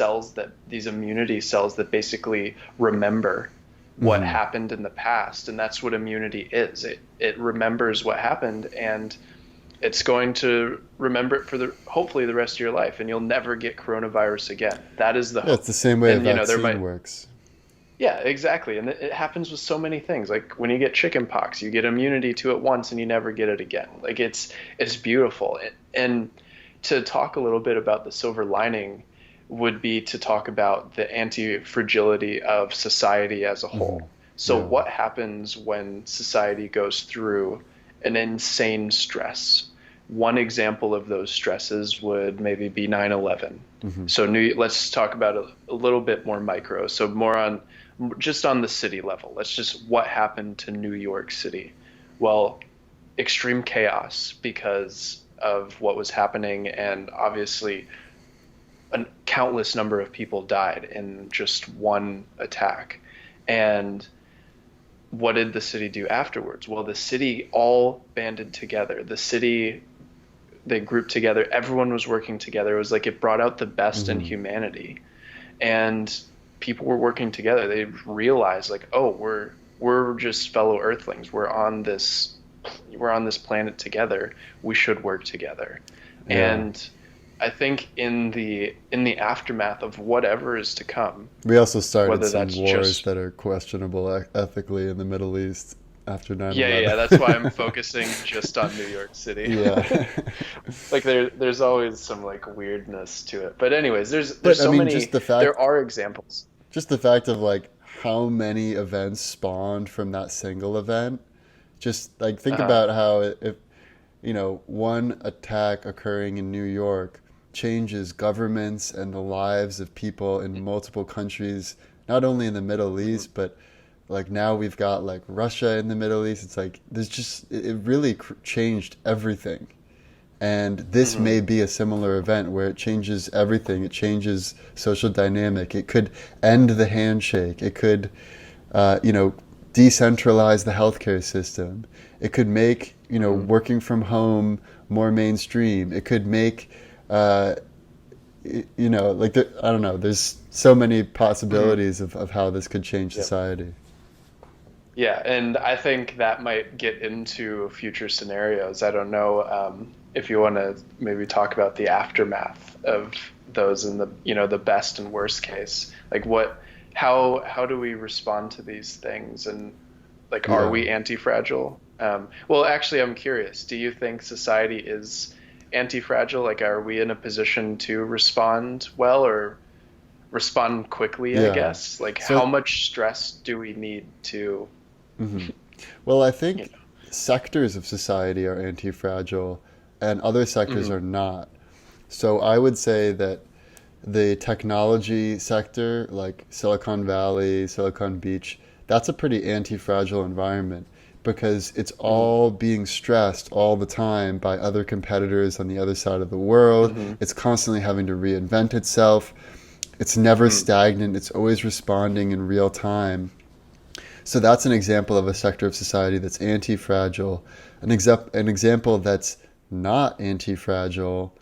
immunity cells that basically remember what Hmm. happened in the past, and that's what immunity is. It remembers what happened, and it's going to remember it for the hopefully the rest of your life, and you'll never get coronavirus again. That is the Yeah, it's hope. the same way a And there vaccine might works. yeah, exactly. And it happens with so many things. Like when you get chicken pox, you get immunity to it once and you never get it again. Like it's beautiful. And to talk a little bit about the silver lining would be to talk about the anti-fragility of society as a Hmm. whole. So Yeah. what happens when society goes through an insane stress? One example of those stresses would maybe be 9/11. Hmm. So let's talk about a little bit more micro. So more on just on the city level. Let's just what happened to New York City. Well, extreme chaos because of what was happening, and obviously a countless number of people died in just one attack. And what did the city do afterwards? Well, the city all banded together. The city, they grouped together. Everyone was working together. It was like it brought out the best in Hmm. humanity, and people were working together. They realized like, oh, we're just fellow Earthlings. We're on this planet together. We should work together. Yeah. And I think in the aftermath of whatever is to come, We also started whether some that's wars just that are questionable ethically in the Middle East after nine yeah, yeah, eleven. yeah, that's why I'm focusing just on New York City. Yeah. Like there's always some like weirdness to it. But anyways, there's But I so mean, many there are examples. just the fact of like how many events spawned from that single event. Just like think Uh-huh. about how if one attack occurring in New York changes governments and the lives of people in multiple countries, not only in the Middle Mhm. East, but like now we've got like Russia in the Middle East. It's like there's just it really changed everything. And this Mhm. may be a similar event where it changes everything. It changes social dynamic. It could end the handshake. It could, you know, decentralize the healthcare system. It could make, Mhm. working from home more mainstream. It could make, uh, like, I don't know, there's so many Mhm. possibilities of how this could change Yep. society. Yeah, and I think that might get into future scenarios. I don't know if you want to maybe talk about the aftermath of those in the, the best and worst case. Like how do we respond to these things? And like, are Yeah. we anti-fragile? Well, actually, I'm curious. Do you think society is anti-fragile? Like, are we in a position to respond well or respond quickly, I Yeah. guess? Like, So, how much stress do we need to, mhm. Well, I you think know? sectors of society are anti-fragile and other sectors Mhm. are not. So I would say that the technology sector, like Silicon Valley, Silicon Beach, that's a pretty anti-fragile environment because it's Mhm. all being stressed all the time by other competitors on the other side of the world. Mhm. It's constantly having to reinvent itself. It's never Mhm. stagnant. It's always responding in real time. So that's an example of a sector of society that's anti-fragile. An example that's not anti-fragile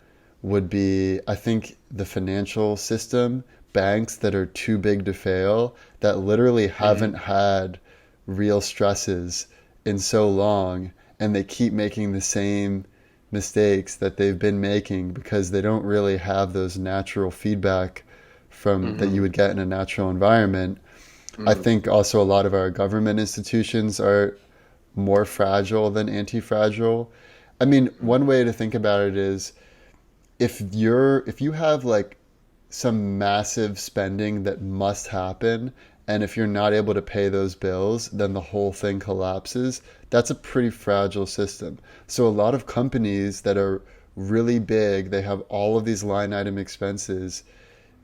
would be, I think, the financial system, banks that are too big to fail, that literally Mhm. haven't had real stresses in so long, and they keep making the same mistakes that they've been making because they don't really have those natural feedback from that you Mhm. would get in a natural environment. I Mhm. think also a lot of our government institutions are more fragile than anti-fragile. I mean, one way to think about it is if you have like some massive spending that must happen, and if you're not able to pay those bills, then the whole thing collapses. That's a pretty fragile system. So a lot of companies that are really big, they have all of these line item expenses,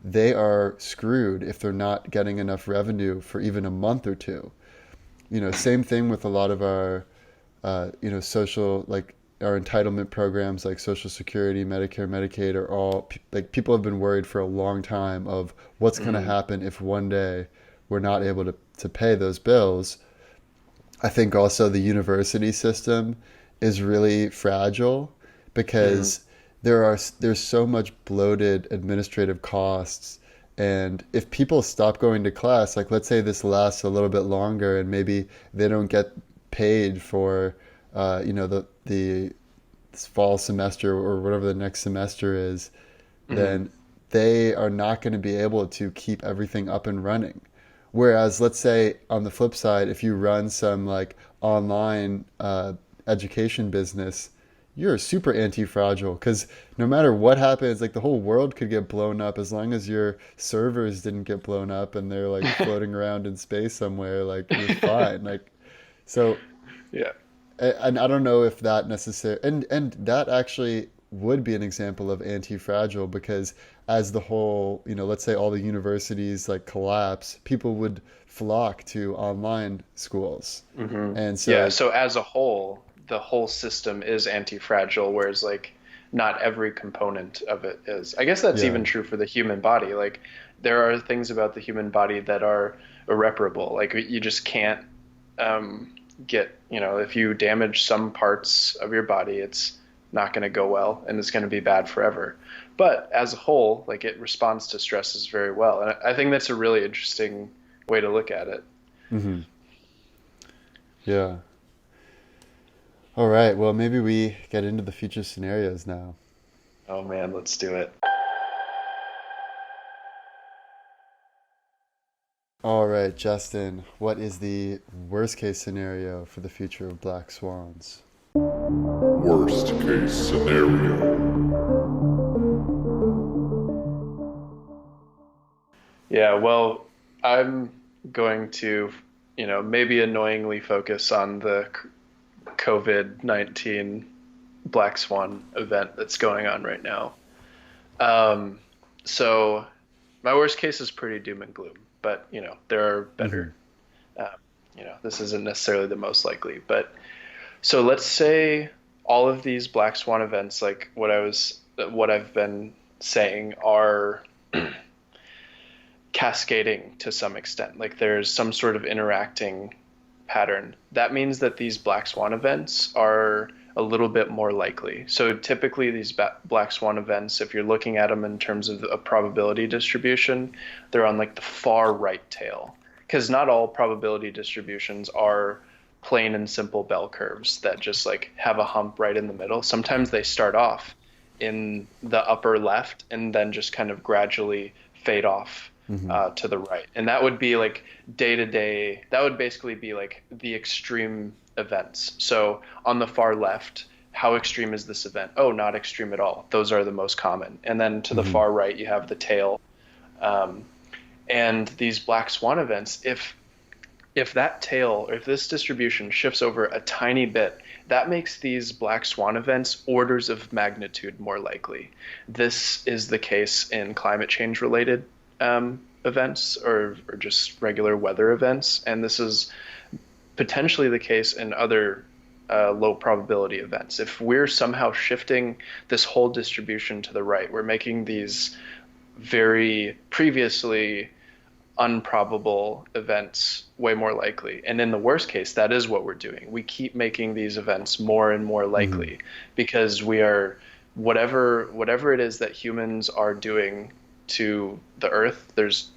they are screwed if they're not getting enough revenue for even a month or two. Same thing with a lot of our, social, like our entitlement programs like Social Security, Medicare, Medicaid are all like people have been worried for a long time of what's going to Mhm. happen if one day we're not able to pay those bills. I think also the university system is really fragile Mhm. because there's so much bloated administrative costs, and if people stop going to class, like let's say this lasts a little bit longer and maybe they don't get paid for the fall semester or whatever the next semester is, Mhm. then they are not going to be able to keep everything up and running. Whereas, let's say on the flip side, if you run some like online education business, you're super anti-fragile because no matter what happens, like the whole world could get blown up as long as your servers didn't get blown up and they're like floating around in space somewhere, like you're fine. Like so Yeah. and I don't know if that necessary and that actually would be an example of anti-fragile because as the whole, let's say all the universities like collapse, people would flock to online schools. Hmm. And Yeah. so So as a whole, the whole system is anti-fragile, whereas like not every component of it is. I guess that's yeah. even true for the human body. Like there are things about the human body that are irreparable. Like you just can't um, if you damage some parts of your body, it's not going to go well and it's going to be bad forever. But as a whole, like it responds to stresses very well. And I think that's a really interesting way to look at it. Hmm. Yeah. All right. Well, maybe we get into the future scenarios now. Oh man, let's do it. All right, Justin, what is the worst case scenario for the future of black swans? Worst case scenario. Yeah, well, I'm going to, maybe annoyingly focus on the COVID-19 Black Swan event that's going on right now. Um, so my worst case is pretty doom and gloom, but there are Hmm. better. Um, this isn't necessarily the most likely, but so let's say all of these Black Swan events, like what I've been saying, are cascading to some extent. Like there's some sort of interacting pattern. That means that these black swan events are a little bit more likely. So typically these black swan events, if you're looking at them in terms of a probability distribution, they're on like the far right tail. Because not all probability distributions are plain and simple bell curves that just like have a hump right in the middle. Sometimes they start off in the upper left and then just kind of gradually fade off Hmm. to the right. And that would be like day to day, that would basically be like the extreme events. So on the far left, how extreme is this event? Oh, not extreme at all. Those are the most common. And then to the Hmm. far right, you have the tail. Um, and these black swan events, if that tail, or if this distribution shifts over a tiny bit, that makes these black swan events orders of magnitude more likely. This is the case in climate change related events, or just regular weather events. And this is potentially the case in other low probability events. If we're somehow shifting this whole distribution to the right, we're making these very previously unprobable events way more likely. And in the worst case, that is what we're doing. We keep making these events more and more Hmm. likely because we are whatever it is that humans are doing to the earth, there's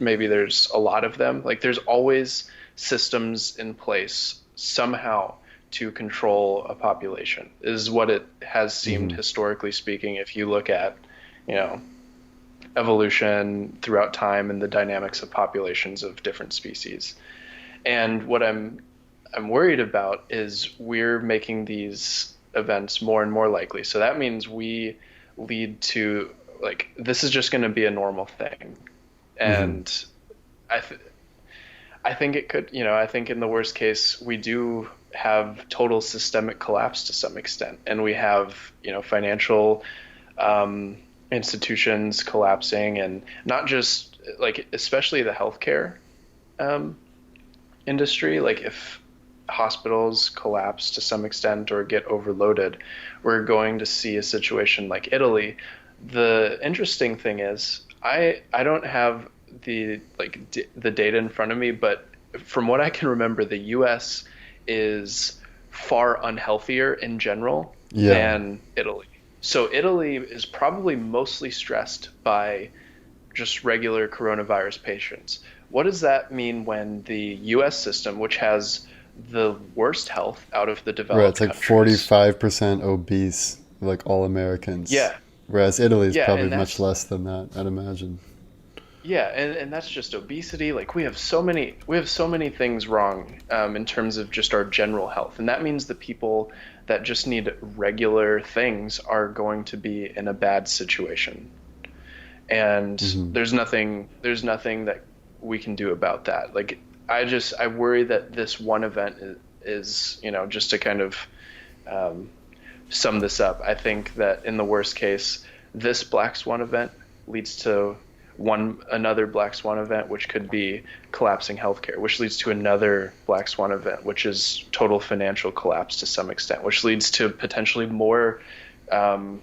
a lot of them. Like there's always systems in place somehow to control a population is what it has seemed Hmm. historically speaking if you look at, you know, evolution throughout time and the dynamics of populations of different species. And what I'm worried about is we're making these events more and more likely. So that means we lead to like this is just going to be a normal thing. Hmm. And I th- I think it could, I think in the worst case we do have total systemic collapse to some extent, and we have financial um, institutions collapsing, and not just like especially the healthcare um, industry. Like if hospitals collapse to some extent or get overloaded, we're going to see a situation like Italy. The interesting thing is, I don't have the data in front of me, but from what I can remember, the U.S. is far unhealthier in general Yeah. than Italy. So Italy is probably mostly stressed by just regular coronavirus patients. What does that mean when the US system, which has the worst health out of the Right. It's developed like countries, 45% obese, like all Americans. yeah, Whereas Italy is yeah, probably and much that's less than that, I'd imagine. yeah, and that's just obesity. Like we have so many things wrong in terms of just our general health, and that means the people that just need regular things are going to be in a bad situation. And Hmm. there's nothing that we can do about that. Like I worry that this one event is just to kind of um, sum this up. I think that in the worst case, this black swan event leads to one another black swan event, which could be collapsing healthcare, which leads to another black swan event, which is total financial collapse to some extent, which leads to potentially more um,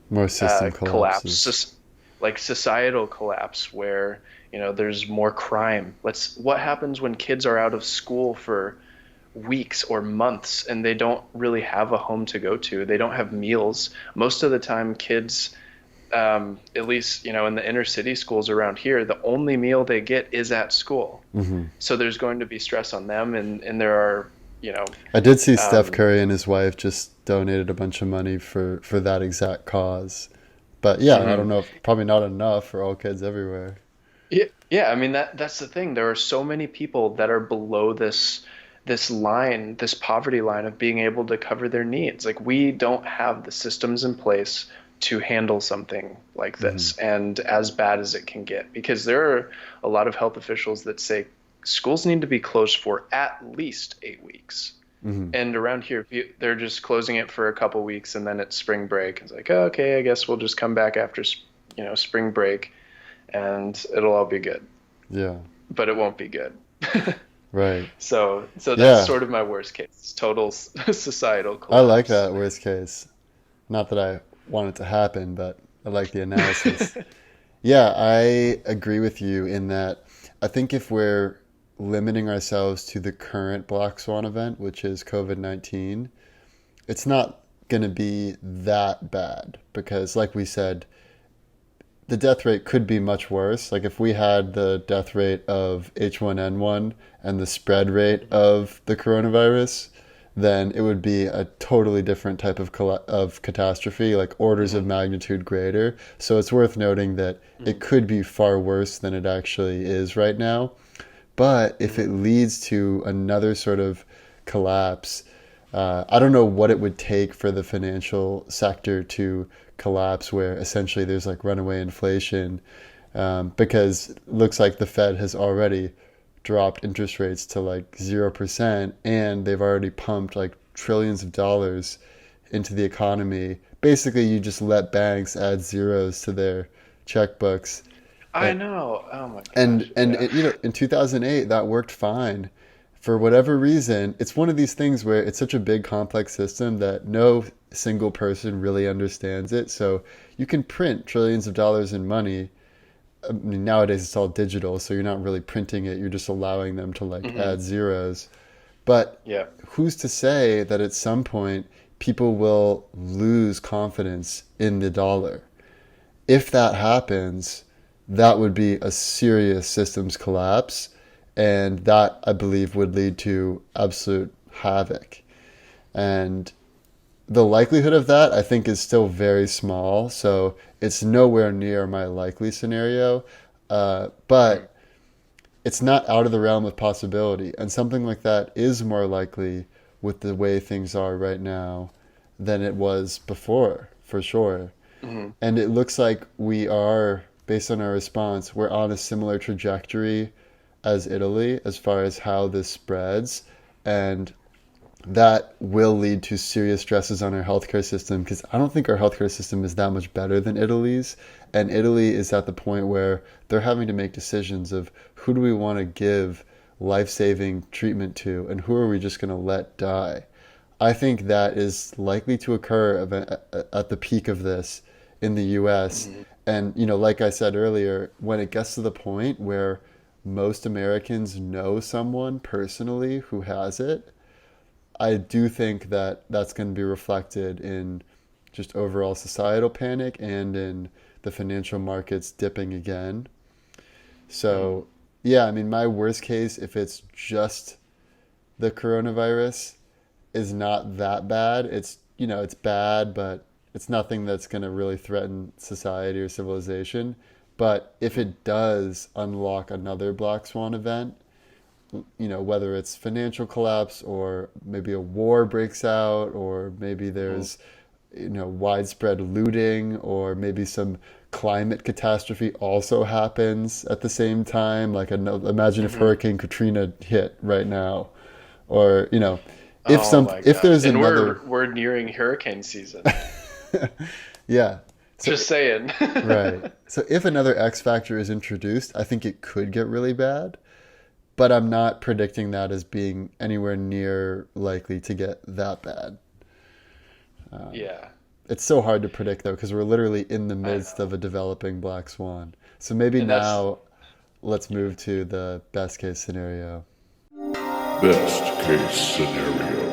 More system collapses. collapse, like societal collapse, where there's more crime. What happens when kids are out of school for weeks or months and they don't really have a home to go to? They don't have meals. Most of the time, kids, at least in the inner city schools around here, the only meal they get is at school. Hmm. So there's going to be stress on them, and there are you know I did see Steph um, Curry and his wife just donated a bunch of money for that exact cause But yeah, I Hmm. don't know, probably not enough for all kids everywhere. Yeah, yeah. I mean that's the thing. There are so many people that are below this line, this poverty line of being able to cover their needs. Like we don't have the systems in place to handle something like Hmm. this and as bad as it can get. Because there are a lot of health officials that say schools need to be closed for at least 8 weeks. Hmm. And around here, they're just closing it for a couple weeks, and then it's spring break. It's like, oh, okay, I guess we'll just come back after, spring break, and it'll all be good. Yeah, But it won't be good. right. So that's Yeah, sort of my worst case, total societal I like collapse. that worst case. Not that I want it to happen, but I like the analysis. Yeah, I agree with you in that I think if we're limiting ourselves to the current Black Swan event, which is COVID-19, it's not going to be that bad because, like we said, the death rate could be much worse. Like if we had the death rate of H1N1 and the spread rate of the coronavirus, then it would be a totally different type of catastrophe, like orders of Hmm. magnitude greater. So it's worth noting that it Hmm. could be far worse than it actually is right now. But if it Hmm. leads to another sort of collapse, I don't know what it would take for the financial sector to collapse, where essentially there's like runaway inflation, because it looks like the Fed has already dropped interest rates to like 0%, and they've already pumped like trillions of dollars into the economy. Basically, you just let banks add zeros to their checkbooks. I know. Oh my And gosh. and Yeah. it, in 2008 that worked fine. For whatever reason, it's one of these things where it's such a big complex system that no single person really understands it. So you can print trillions of dollars in money. I mean, nowadays it's all digital, so you're not really printing it, you're just allowing them to like Hmm. add zeros. But Yeah. who's to say that at some point people will lose confidence in the dollar? If that happens, that would be a serious systems collapse, and that I believe would lead to absolute havoc. And the likelihood of that, I think, is still very small. So it's nowhere near my likely scenario, Hmm. but it's not out of the realm of possibility. And something like that is more likely with the way things are right now than it was before, for sure. Hmm. And it looks like we are, based on our response, we're on a similar trajectory as Italy as far as how this spreads. And that will lead to serious stresses on our healthcare system because I don't think our healthcare system is that much better than Italy's. And Italy is at the point where they're having to make decisions of who do we want to give life saving treatment to and who are we just going to let die. I think that is likely to occur at the peak of this in the US. Hmm. And, like I said earlier, when it gets to the point where most Americans know someone personally who has it, I do think that that's going to be reflected in just overall societal panic and in the financial markets dipping again. Hmm. So, yeah, I mean, my worst case, if it's just the coronavirus, is not that bad. It's bad, but it's nothing that's going to really threaten society or civilization. But if Hmm. it does unlock another Black Swan event, whether it's financial collapse or maybe a war breaks out or maybe Hmm. there's, widespread looting or maybe some climate catastrophe also happens at the same time. Like, imagine if Hmm. Hurricane Katrina hit right now, or, Oh my if gosh. there's And another, we're nearing hurricane season. yeah. So, Just saying. right. So if another X factor is introduced, I think it could get really bad. But I'm not predicting that as being anywhere near likely to get that bad. Yeah, It's so hard to predict though, because we're literally in the I midst of know. a developing black swan. So maybe And that's now let's yeah. move to the best case scenario. Best case scenario.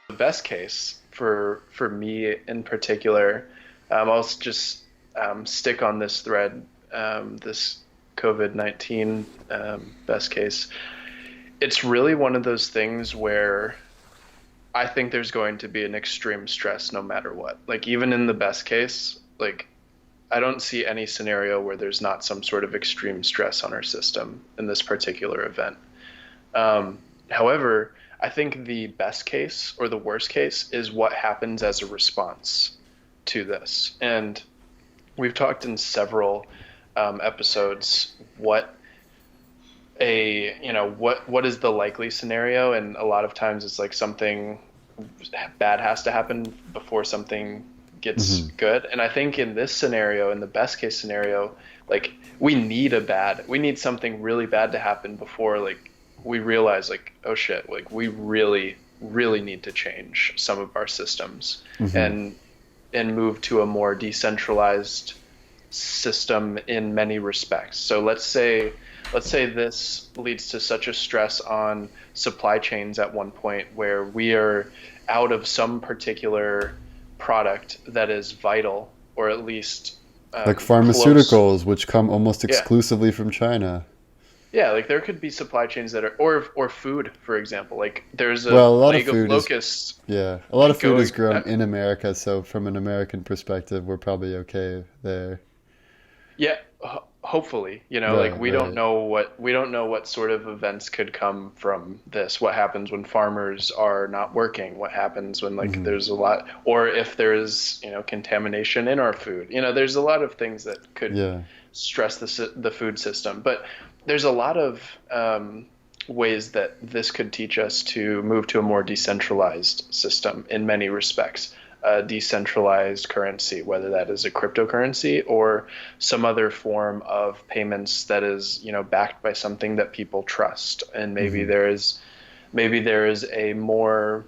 The best case for me in particular. I'll just stick on this thread, this COVID-19 best case. It's really one of those things where I think there's going to be an extreme stress no matter what. Like even in the best case, like I don't see any scenario where there's not some sort of extreme stress on our system in this particular event. However, I think the best case or the worst case is what happens as a response to this. And we've talked in several episodes what is the likely scenario, and a lot of times it's like something bad has to happen before something gets Hmm. good. And I think in this scenario, in the best case scenario, like we need something really bad to happen before like we realize like, oh shit, like we really, really need to change some of our systems Hmm. and move to a more decentralized system in many respects. So let's say this leads to such a stress on supply chains at one point where we are out of some particular product that is vital, or at least Like close. pharmaceuticals, which come almost Yeah. exclusively from China. Yeah, like there could be supply chains that are, or food, for example. Like there's a Well, a lot of plague of food is, locusts yeah, a lot of food is going. grown in America, so from an American perspective, we're probably okay there. Yeah, hopefully, like Right, right. we don't know what sort of events could come from this. What happens when farmers are not working? What happens when like Hmm. there's a lot, or if there's, contamination in our food? There's a lot of things that could Yeah. stress the food system. But there's a lot of ways that this could teach us to move to a more decentralized system in many respects. A decentralized currency, whether that is a cryptocurrency or some other form of payments that is, backed by something that people trust. And Hmm. maybe there is a more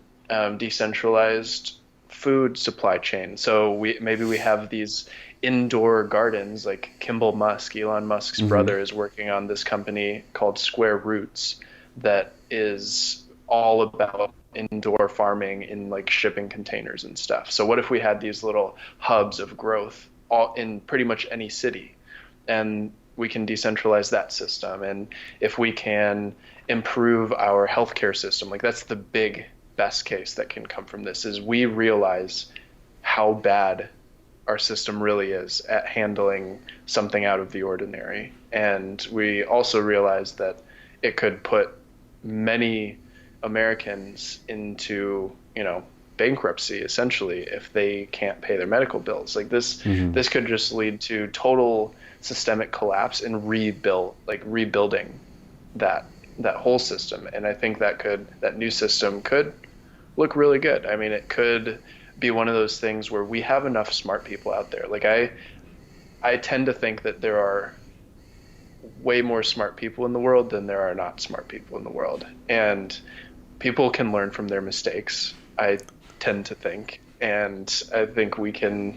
decentralized food supply chain. So we have these indoor gardens, like Elon Musk's Hmm. brother is working on this company called Square Roots that is all about indoor farming in like shipping containers and stuff. So what if we had these little hubs of growth all in pretty much any city, and we can decentralize that system? And if we can improve our healthcare system, like that's the big best case that can come from this, is we realize how bad our system really is at handling something out of the ordinary. And we also realize that it could put many Americans into, bankruptcy essentially if they can't pay their medical bills. Like Hmm. this could just lead to total systemic collapse and rebuilding that whole system. And I think that new system could look really good. I mean, it could be one of those things where we have enough smart people out there. Like I tend to think that there are way more smart people in the world than there are not smart people in the world. And people can learn from their mistakes, I tend to think. And I think we can,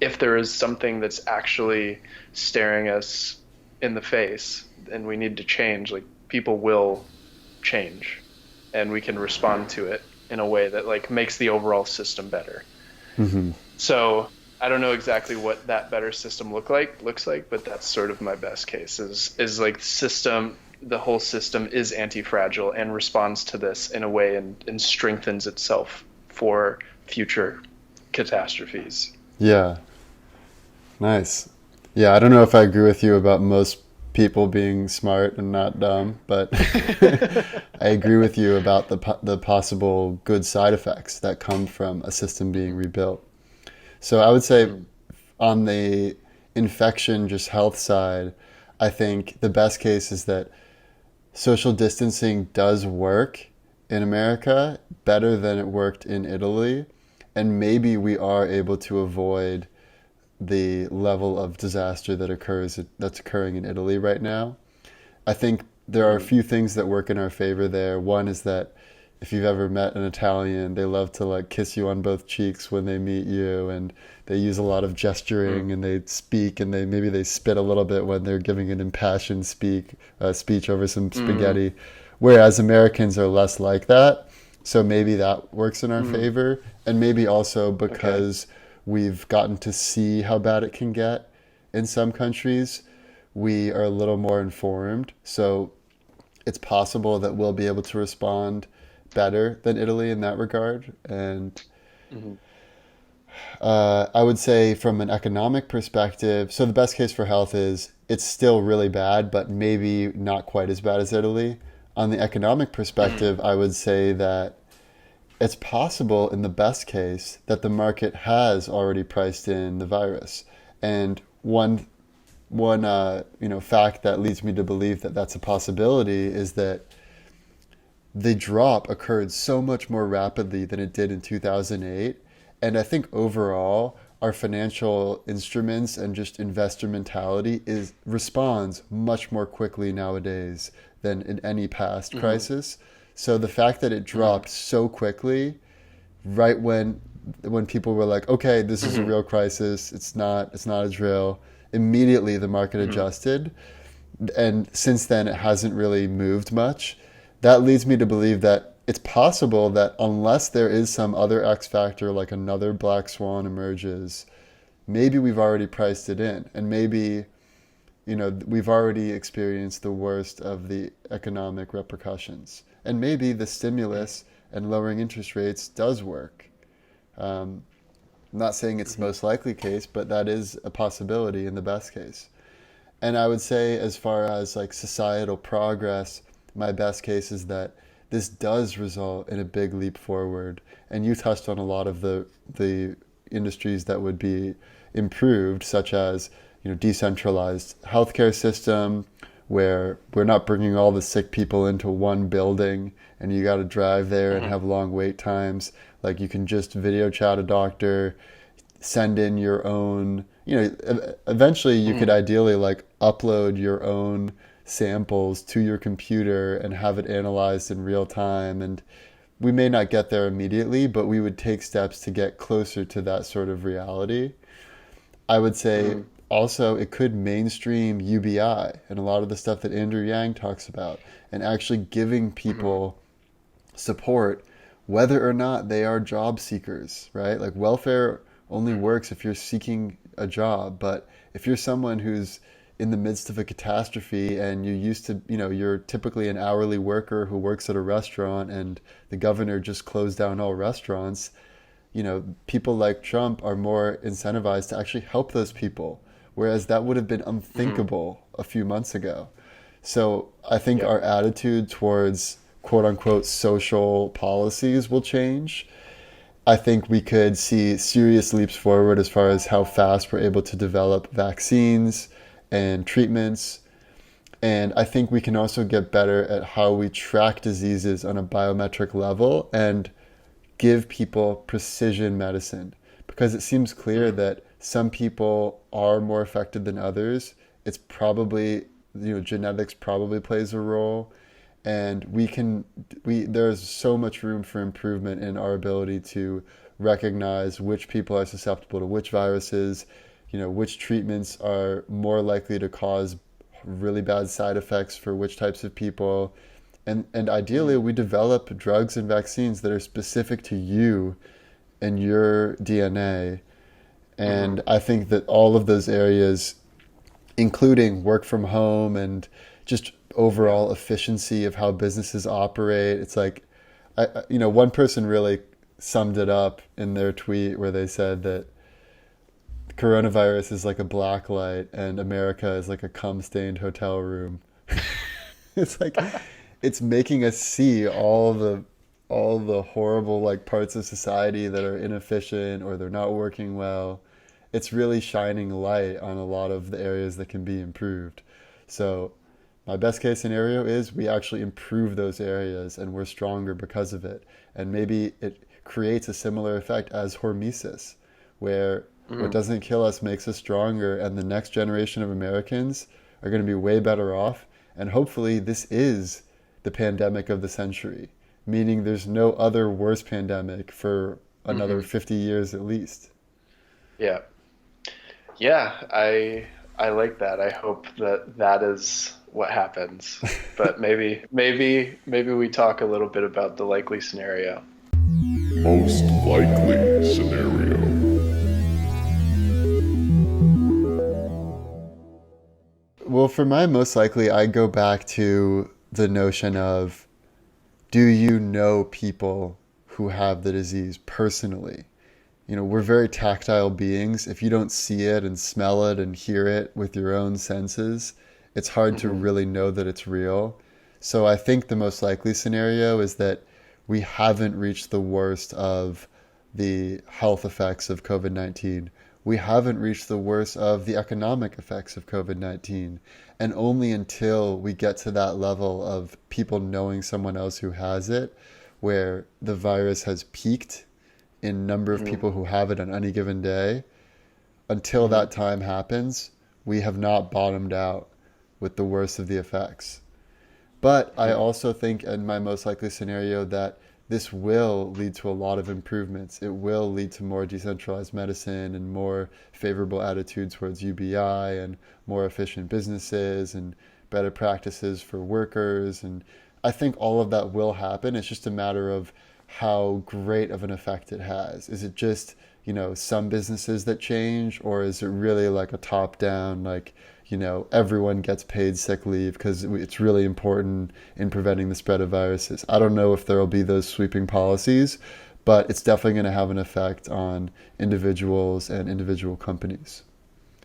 if there is something that's actually staring us in the face and we need to change, like people will change, and we can respond to it in a way that like makes the overall system better. Hmm. So I don't know exactly what that better system looks like, but that's sort of my best case, is like the whole system is anti-fragile and responds to this in a way, and strengthens itself for future catastrophes. Yeah. Nice. Yeah, I don't know if I agree with you about most people being smart and not dumb, but I agree with you about the possible good side effects that come from a system being rebuilt. So I would say Mm, on the infection, just health side, I think the best case is that social distancing does work in America better than it worked in Italy. And maybe we are able to avoid the level of disaster that's occurring in Italy right now. I think there are a mm, few things that work in our favor there. One is that if you've ever met an Italian, they love to like kiss you on both cheeks when they meet you, and they use a lot of mm, gesturing, and they speak, and they spit a little bit when they're giving an impassioned speech over some mm, spaghetti, whereas Americans are less like that. So maybe that works in our mm. favor, and maybe also Okay. because we've gotten to see how bad it can get in some countries, we are a little more informed. So it's possible that we'll be able to respond better than Italy in that regard. And Hmm. I would say from an economic perspective, so the best case for health is it's still really bad, but maybe not quite as bad as Italy. On the economic Hmm. perspective, I would say that it's possible in the best case that the market has already priced in the virus. And one fact that leads me to believe that that's a possibility is that the drop occurred so much more rapidly than it did in 2008. And I think overall, our financial instruments and just investor mentality is responds much more quickly nowadays than in any past Hmm. crisis. So the fact that it Hmm. dropped so quickly, right when people were like, okay, this is a Hmm. real crisis, it's not a drill, immediately the market Hmm. adjusted, and since then it hasn't really moved much. That leads me to believe that it's possible that unless there is some other X factor, like another black swan emerges, maybe we've already priced it in, and maybe we've already experienced the worst of the economic repercussions, and maybe the stimulus and lowering interest rates does work. I'm not saying it's the Hmm. most likely case, but that is a possibility in the best case. And I would say, as far as like societal progress, my best case is that this does result in a big leap forward. And you touched on a lot of the industries that would be improved, such as decentralized healthcare system, where we're not bringing all the sick people into one building and you got to drive there and Hmm. have long wait times. Like you can just video chat a doctor, send in your own, eventually you could Hmm. ideally like upload your own samples to your computer and have it analyzed in real time. And we may not get there immediately, but we would take steps to get closer to that sort of reality. I would say Hmm. also it could mainstream UBI and a lot of the stuff that Andrew Yang talks about, and actually giving Hmm. people support whether or not they are job seekers, right? Like welfare only works if you're seeking a job, but if you're someone who's in the midst of a catastrophe and you used to, you're typically an hourly worker who works at a restaurant and the governor just closed down all restaurants, people like Trump are more incentivized to actually help those people, whereas that would have been Hmm. unthinkable a few months ago. So I think Yep. our attitude towards quote unquote social policies will change. I think we could see serious leaps forward as far as how fast we're able to develop vaccines and treatments. And I think we can also get better at how we track diseases on a biometric level and give people precision medicine, because it seems clear Hmm. that some people are more affected than others. It's probably, genetics probably plays a role, and we there's so much room for improvement in our ability to recognize which people are susceptible to which viruses, which treatments are more likely to cause really bad side effects for which types of people. And ideally, Hmm. we develop drugs and vaccines that are specific to you and your DNA. Hmm. And I think that all of those areas, including work from home and just Yeah. overall efficiency of how businesses operate, it's like, one person really summed it up in their tweet where they said that coronavirus is like a black light and America is like a cum-stained hotel room. It's like it's making us see all the horrible like parts of society that are inefficient or they're not working well. It's really shining light on a lot of the areas that can be improved. So my best case scenario is we actually improve those areas and we're stronger because of it. And maybe it creates a similar effect as hormesis, where what Hmm. doesn't kill us makes us stronger, and the next generation of Americans are going to be way better off. And hopefully, this is the pandemic of the century, meaning there's no other worse pandemic for another Hmm. 50 years at least. Yeah. Yeah. I like that. I hope that that is what happens. But maybe we talk a little bit about the likely scenario. Most likely scenario. Well, for my most likely, I go back to the notion of do you know people who have the disease personally? You know, we're very tactile beings. If you don't see it and smell it and hear it with your own senses, it's hard to Hmm. really know that it's real. So I think the most likely scenario is that we haven't reached the worst of the health effects of COVID-19. We haven't reached the worst of the economic effects of COVID-19. And only until we get to that level of people knowing someone else who has it, where the virus has peaked in number of Hmm. people who have it on any given day, until Hmm. that time happens, we have not bottomed out with the worst of the effects. But I Hmm. also think, in my most likely scenario, that this will lead to a lot of improvements. It will lead to more decentralized medicine and more favorable attitude towards UBI and more efficient businesses and better practices for workers. And I think all of that will happen. It's just a matter of how great of an effect it has. Is it just, some businesses that change, or is it really like a top down, like, everyone gets paid sick leave because it's really important in preventing the spread of viruses? I don't know if there will be those sweeping policies, but it's definitely going to have an effect on individuals and individual companies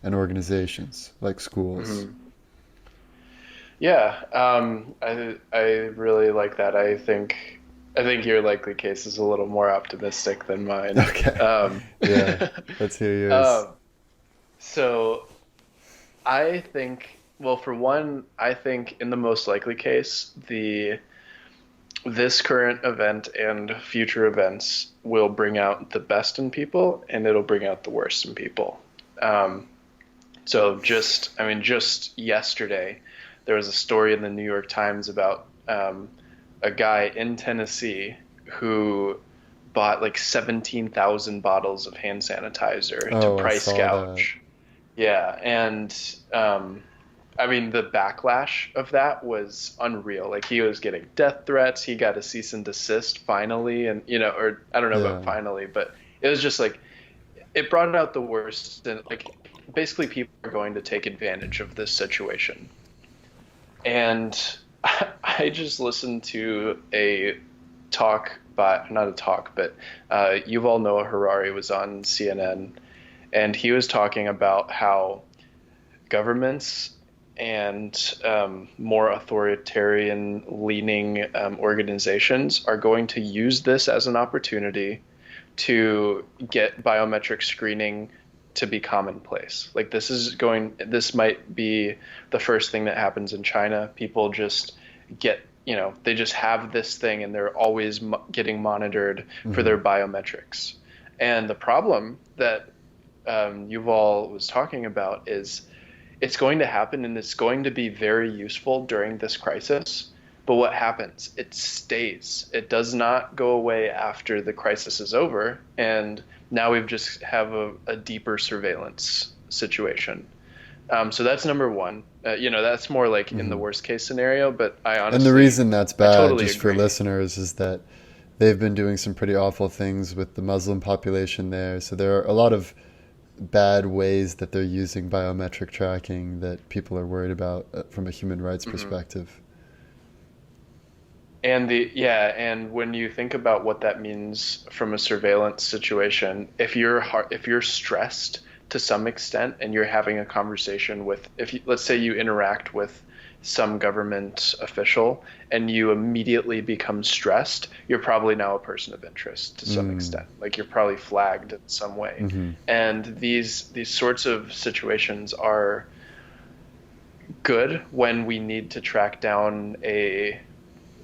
and organizations like schools. Hmm. Yeah, I really like that. I think your likely case is a little more optimistic than mine. Okay. Um, Yeah. Let's hear yours. um, so I think, well, for one, I think in the most likely case, the this current event and future events will bring out the best in people, and it'll bring out the worst in people. Um, I mean, just yesterday, there was a story in the New York Times about a guy in Tennessee who bought like 17,000 bottles of hand sanitizer to Oh, I price saw that. gouge. Yeah, and um, I mean, the backlash of that was unreal. Like he was getting death threats. He got a cease and desist finally, and or I don't know about Yeah. finally, but it was just like it brought out the worst. And like basically, people are going to take advantage of this situation. And I just listened to a talk by not a talk, but Yuval Noah Harari was on CNN, and he was talking about how governments and more authoritarian leaning organizations are going to use this as an opportunity to get biometric screening to be commonplace. Like this might be the first thing that happens in China. People just they just have this thing and they're always getting monitored for Hmm. their biometrics. And the problem that Yuval was talking about is it's going to happen and it's going to be very useful during this crisis. But what happens? It stays. It does not go away after the crisis is over. And now we've just have a deeper surveillance situation. So that's number one. That's more like in the Hmm. worst case scenario. But And the reason that's I bad, totally just for agree. listeners, is that they've been doing some pretty awful things with the Muslim population there. So there are a lot of bad ways that they're using biometric tracking that people are worried about from a human rights Hmm. perspective. And when you think about what that means from a surveillance situation, if you're stressed to some extent and you're having a conversation with, let's say you interact with some government official and you immediately become stressed, you're probably now a person of interest to some Mm. extent. Like you're probably flagged in some way. Hmm. And these sorts of situations are good when we need to track down a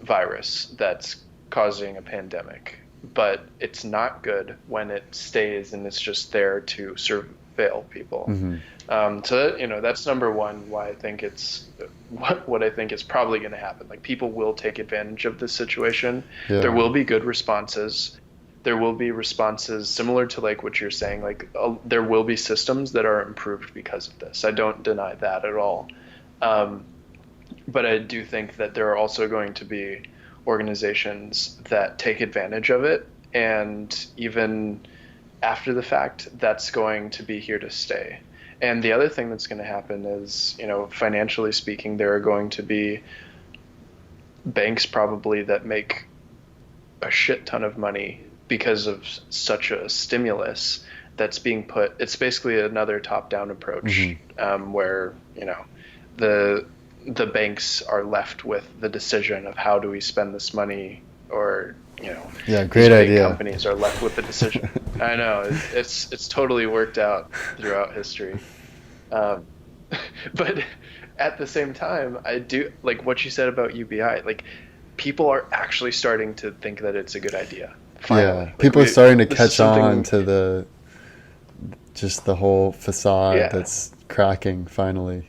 virus that's causing a pandemic, but it's not good when it stays and it's just there to surveil people. Hmm. That's number one. Why I think it's what I think is probably going to happen. Like people will take advantage of this situation. There Yeah. will be good responses. There will be responses similar to like what you're saying. Like there will be systems that are improved because of this. I don't deny that at all. Um, but I do think that there are also going to be organizations that take advantage of it. And even after the fact, that's going to be here to stay. And the other thing that's going to happen is, financially speaking, there are going to be banks probably that make a shit ton of money because of such a stimulus that's being put. It's basically another top-down Hmm. approach, where the the banks are left with the decision of how do we spend this money, or Yeah, these great big idea. companies are left with the decision. I know it's totally worked out throughout history. Um, but at the same time, I do like what you said about UBI. Like, people are actually starting to think that it's a good idea. Yeah, Finally, like people are starting to this is catch on something. to the just the whole facade Yeah, that's cracking finally.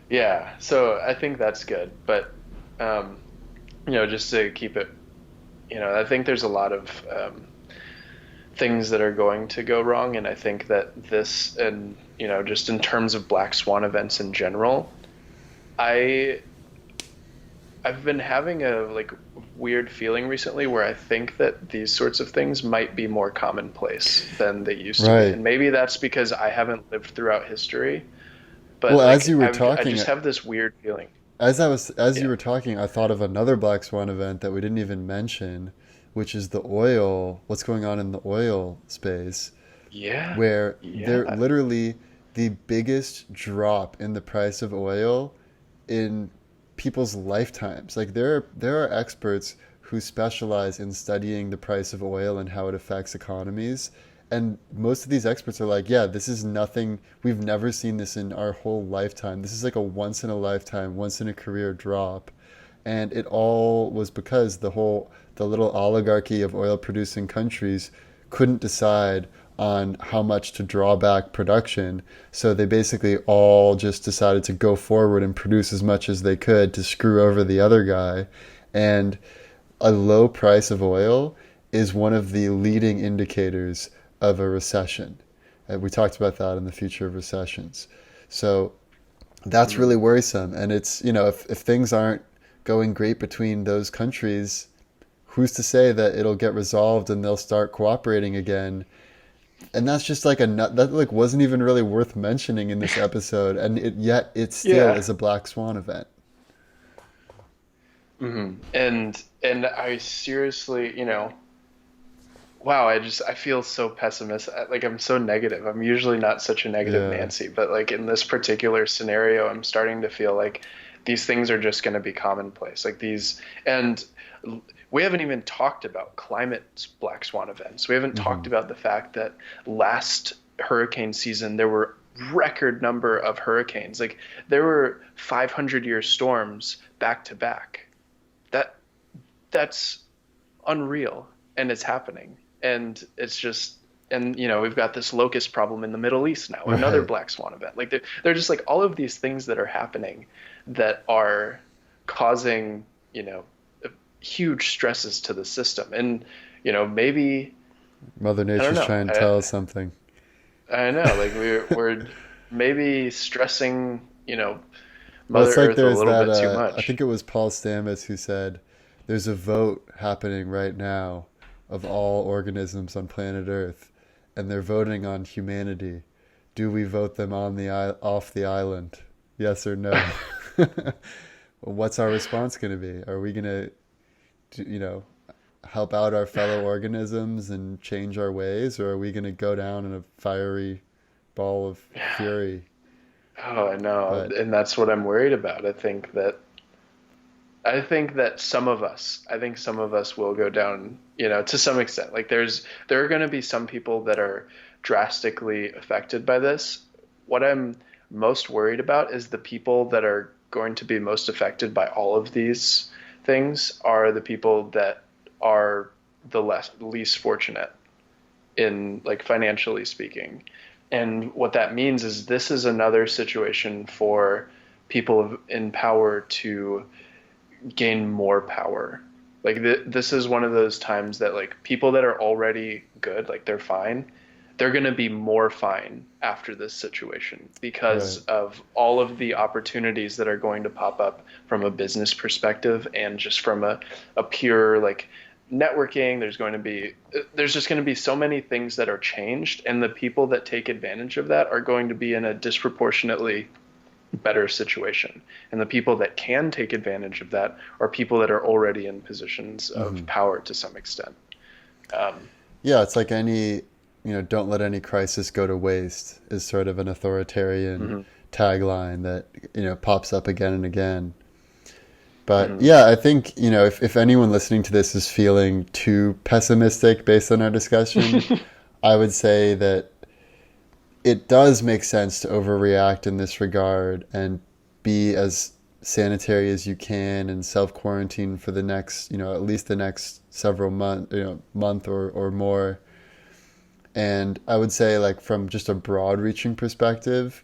yeah. So I think that's good. But um, just to keep it, I think there's a lot of things that are going to go wrong, and I think that this, and just in terms of black swan events in general, I I've been having a like weird feeling recently where I think that these sorts of things might be more commonplace than they used to be. Right. And maybe that's because I haven't lived throughout history, but Well, as like you were I talking, just have this weird feeling. as you Yeah. were talking, I thought of another Black Swan event that we didn't even mention, which is the oil, what's going on in the oil space, Yeah. where they're Yeah. literally the biggest drop in the price of oil in people's lifetimes. Like there are experts who specialize in studying the price of oil and how it affects economies. And most of these experts are like, yeah, this is nothing. We've never seen this in our whole lifetime. This is like a once in a lifetime, once in a career drop. And it all was because the little oligarchy of oil producing countries couldn't decide on how much to draw back production. So they basically all just decided to go forward and produce as much as they could to screw over the other guy. And a low price of oil is one of the leading indicators of a recession. We talked about that in the future of recessions. So that's really Mm. worrisome. And it's, if things aren't going great between those countries, who's to say that it'll get resolved and they'll start cooperating again? And that's just like that like wasn't even really worth mentioning in this episode, and yet it still Yeah. is a Black Swan event. And I seriously, wow, I feel so pessimistic. Like, I'm so negative. I'm usually not such a negative Yeah. Nancy, but like in this particular scenario, I'm starting to feel like these things are just going to be commonplace. Like these, and we haven't even talked about climate black swan events. We haven't talked Hmm. about the fact that last hurricane season there were record number of hurricanes. Like, there were 500-year storms back to back. That that's unreal, and it's happening, and it's just, and we've got this locust problem in the Middle East now, another Right. black swan event. Like, they're just like all of these things that are happening that are causing huge stresses to the system. And maybe, Mother I don't Nature's know, trying to tell us something. I know, like we're maybe stressing Well, Mother it's like Earth a there's little that. bit too I think much. it was Paul Stamets who said, "There's a vote happening right now of all organisms on planet Earth, and they're voting on humanity. Do we vote them off the island? Yes or no?" Well, what's our response going to be? Are we going to, help out our fellow organisms and change our ways, or are we going to go down in a fiery ball of fury? Oh, I know, But and that's what I'm worried about. I think some of us will go down, to some extent. Like, there are going to be some people that are drastically affected by this. What I'm most worried about is the people that are going to be most affected by all of these things are the people that are the least fortunate, in, like, financially speaking. And what that means is this is another situation for people in power to gain more power. Like, this is one of those times that, like, people that are already good, like, they're fine, they're going to be more fine after this situation because right. of all of the opportunities that are going to pop up from a business perspective, and just from a pure, like, networking. There's just going to be so many things that are changed, and the people that take advantage of that are going to be in a disproportionately better situation. And the people that can take advantage of that are people that are already in positions of power to some extent. Um, Yeah, it's like any, don't let any crisis go to waste is sort of an authoritarian mhm, tagline that, pops up again and again. But mhm. yeah, I think, if anyone listening to this is feeling too pessimistic based on our discussion, I would say that it does make sense to overreact in this regard and be as sanitary as you can and self quarantine for the next, at least the next several month or more. And I would say, like, from just a broad reaching perspective,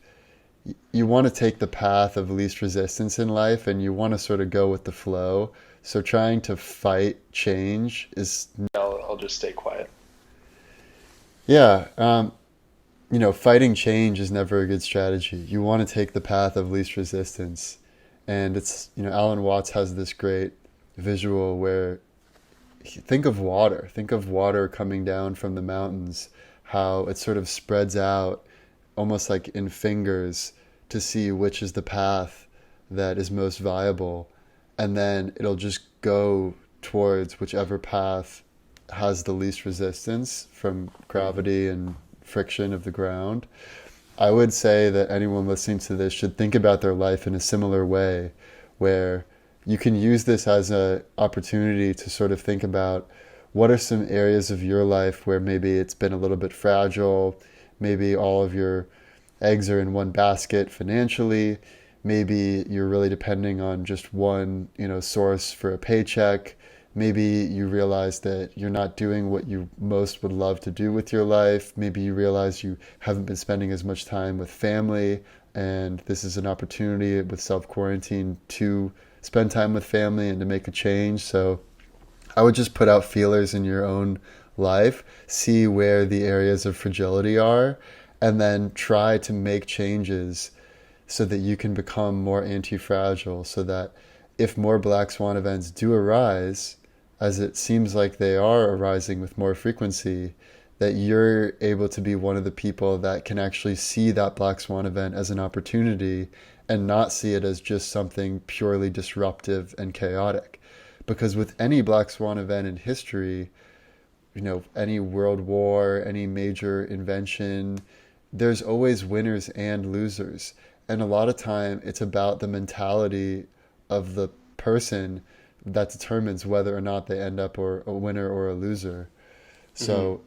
you want to take the path of least resistance in life and you want to sort of go with the flow. So trying to fight change is, I'll just stay quiet. yeah, fighting change is never a good strategy. You want to take the path of least resistance. And it's, Alan Watts has this great visual where think of water coming down from the mountains, how it sort of spreads out almost like in fingers to see which is the path that is most viable. And then it'll just go towards whichever path has the least resistance from gravity and friction of the ground. I would say that anyone listening to this should think about their life in a similar way, where you can use this as an opportunity to sort of think about what are some areas of your life where maybe it's been a little bit fragile, maybe all of your eggs are in one basket financially, maybe you're really depending on just one, source for a paycheck. Maybe you realize that you're not doing what you most would love to do with your life. Maybe you realize you haven't been spending as much time with family, and this is an opportunity with self quarantine to spend time with family and to make a change. So I would just put out feelers in your own life, see where the areas of fragility are, and then try to make changes so that you can become more anti-fragile, so that if more black swan events do arise, as it seems like they are arising with more frequency, that you're able to be one of the people that can actually see that black swan event as an opportunity and not see it as just something purely disruptive and chaotic. Because with any black swan event in history, any world war, any major invention, there's always winners and losers. And a lot of time it's about the mentality of the person that determines whether or not they end up or a winner or a loser. So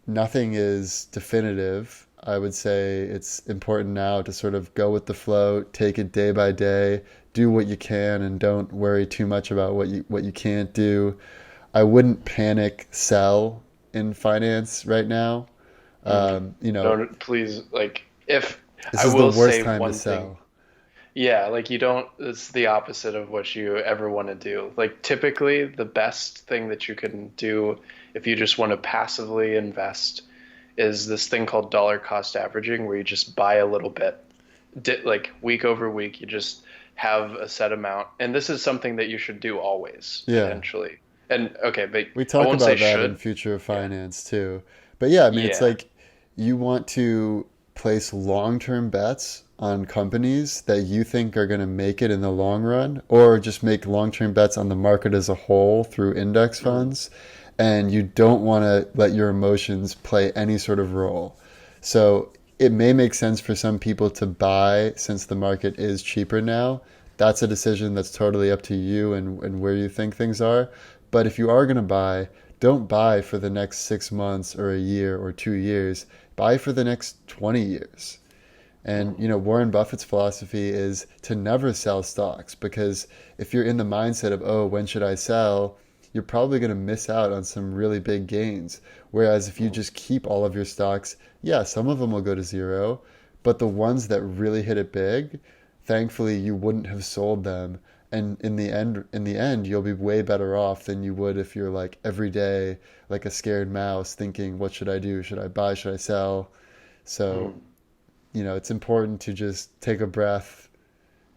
nothing is definitive. I would say it's important now to sort of go with the flow, take it day by day, do what you can, and don't worry too much about what you can't do. I wouldn't panic sell in finance right now. Don't please, like, if This I is the will worst say time to one thing. sell. Yeah, like you don't, it's the opposite of what you ever want to do. Like typically the best thing that you can do if you just want to passively invest is this thing called dollar cost averaging, where you just buy a little bit, like week over week, you just have a set amount. And this is something that you should do always, Yeah. potentially. And okay, but We I talk won't say about that in should. Future of Yeah. Finance too. But yeah, I mean, it's Yeah. like you want to place long-term bets on companies that you think are going to make it in the long run, or just make long-term bets on the market as a whole through index Mhm. funds. And you don't want to let your emotions play any sort of role. So it may make sense for some people to buy since the market is cheaper now. That's a decision that's totally up to you and where you think things are. But if you are going to buy, don't buy for the next 6 months or a year or 2 years. Buy for the next 20 years. And, Warren Buffett's philosophy is to never sell stocks, because if you're in the mindset of, oh, when should I sell? You're probably going to miss out on some really big gains. Whereas if you just keep all of your stocks, yeah, some of them will go to zero, but the ones that really hit it big, thankfully you wouldn't have sold them. And in the end, you'll be way better off than you would if you're like every day, like a scared mouse thinking, what should I do? Should I buy? Should I sell? So Mhm. it's important to just take a breath,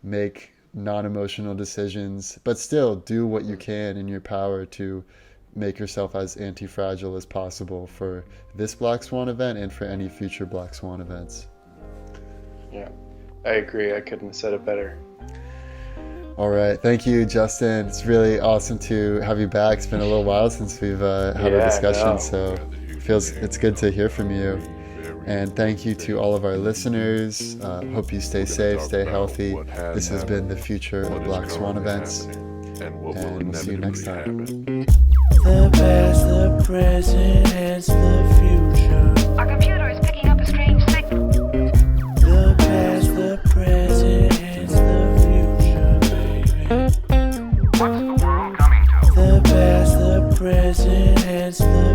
make non-emotional decisions, but still do what you can in your power to make yourself as anti-fragile as possible for this Black Swan event and for any future Black Swan events. Yeah. I agree. I couldn't have said it better. All right. Thank you, Justin. It's really awesome to have you back. It's been a little while since we've had a discussion, so it's good to hear from you. And thank you to all of our listeners. Hope you stay safe, stay healthy. This has been the future of Black Swan Events, and we'll see you next time. The past, the present, and the future. Our computer is picking up a strange signal. The past, the present, and the future, baby. What's the world coming to? The past, the present, and the